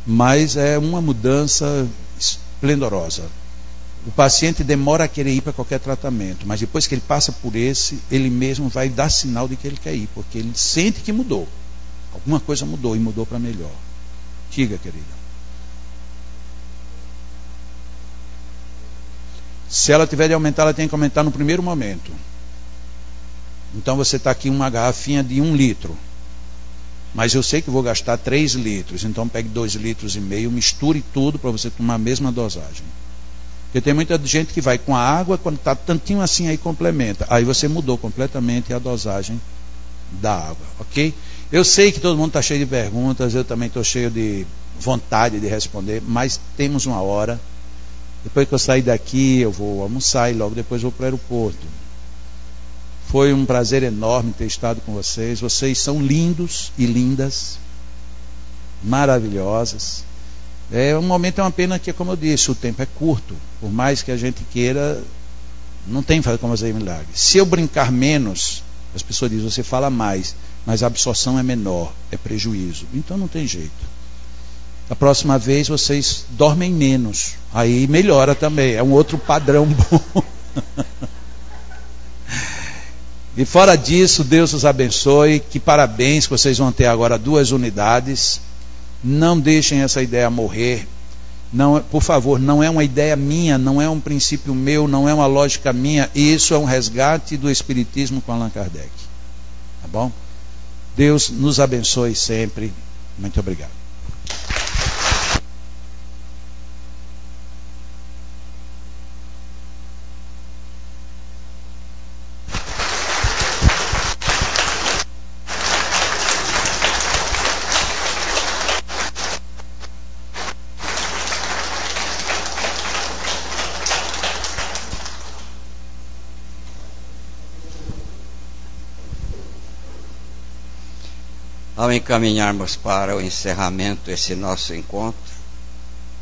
Mas é uma mudança esplendorosa. O paciente demora a querer ir para qualquer tratamento, mas depois que ele passa por esse, ele mesmo vai dar sinal de que ele quer ir, porque ele sente que mudou. Alguma coisa mudou e mudou para melhor. Diga, querida. Se ela tiver de aumentar, ela tem que aumentar no primeiro momento. Então você está aqui uma garrafinha de 1 litro. Mas eu sei que vou gastar 3 litros. Então pegue 2,5 litros, misture tudo para você tomar a mesma dosagem. Porque tem muita gente que vai com a água, quando está tantinho assim, aí complementa. Aí você mudou completamente a dosagem da água, ok? Eu sei que todo mundo está cheio de perguntas, eu também estou cheio de vontade de responder, mas temos uma hora. Depois que eu sair daqui, eu vou almoçar e logo depois vou para o aeroporto. Foi um prazer enorme ter estado com vocês. Vocês são lindos e lindas, maravilhosas. Um momento é uma pena que, como eu disse, o tempo é curto. Por mais que a gente queira, não tem como fazer milagre. Se eu brincar menos, as pessoas dizem, você fala mais, mas a absorção é menor, é prejuízo. Então não tem jeito. A próxima vez vocês dormem menos. Aí melhora também. É um outro padrão bom. E fora disso, Deus os abençoe. Que parabéns que vocês vão ter agora 2 unidades. Não deixem essa ideia morrer. Não, por favor, não é uma ideia minha, não é um princípio meu, não é uma lógica minha. Isso é um resgate do Espiritismo com Allan Kardec. Tá bom? Deus nos abençoe sempre. Muito obrigado. Ao encaminharmos para o encerramento desse nosso encontro,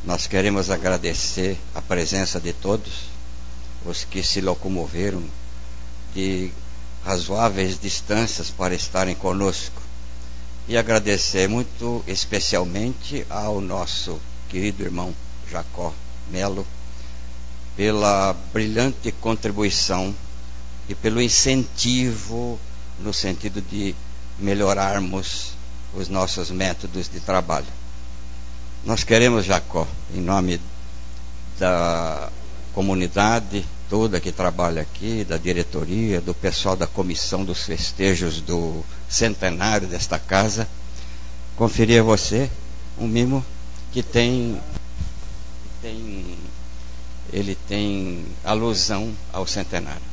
nós queremos agradecer a presença de todos, os que se locomoveram de razoáveis distâncias para estarem conosco, e agradecer muito especialmente ao nosso querido irmão Jacó Melo pela brilhante contribuição e pelo incentivo no sentido de melhorarmos os nossos métodos de trabalho. Nós queremos, Jacó, em nome da comunidade toda que trabalha aqui, da diretoria, do pessoal da comissão dos festejos do centenário desta casa, conferir a você um mimo que ele tem alusão ao centenário.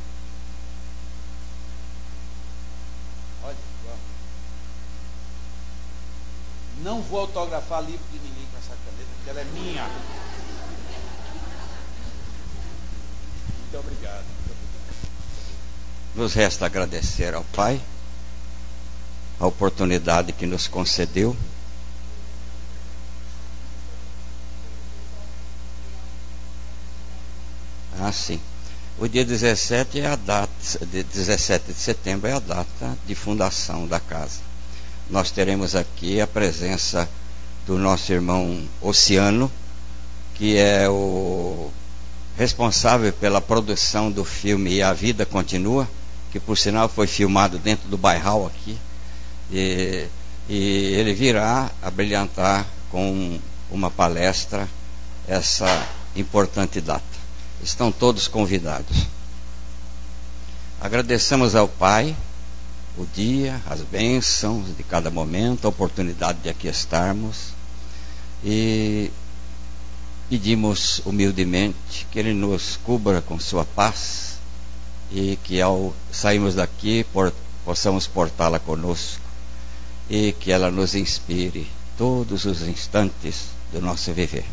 Não vou autografar livro de ninguém com essa caneta, porque ela é minha. Muito obrigado. Nos resta agradecer ao Pai a oportunidade que nos concedeu. Sim. O dia 17 é a data, 17 de setembro é a data de fundação da casa. Nós teremos aqui a presença do nosso irmão Oceano, que é o responsável pela produção do filme E a Vida Continua, que por sinal foi filmado dentro do Bairral aqui. E e ele virá a brilhantar com uma palestra essa importante data. Estão todos convidados. Agradecemos ao Pai o dia, as bênçãos de cada momento, a oportunidade de aqui estarmos, e pedimos humildemente que Ele nos cubra com sua paz e que ao sairmos daqui possamos portá-la conosco e que ela nos inspire todos os instantes do nosso viver.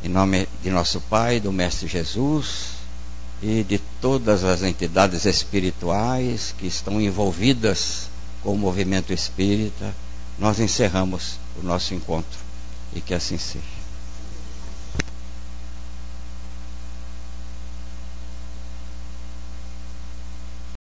Em nome de nosso Pai, do Mestre Jesus e de todas as entidades espirituais que estão envolvidas com o movimento espírita, nós encerramos o nosso encontro, e que assim seja.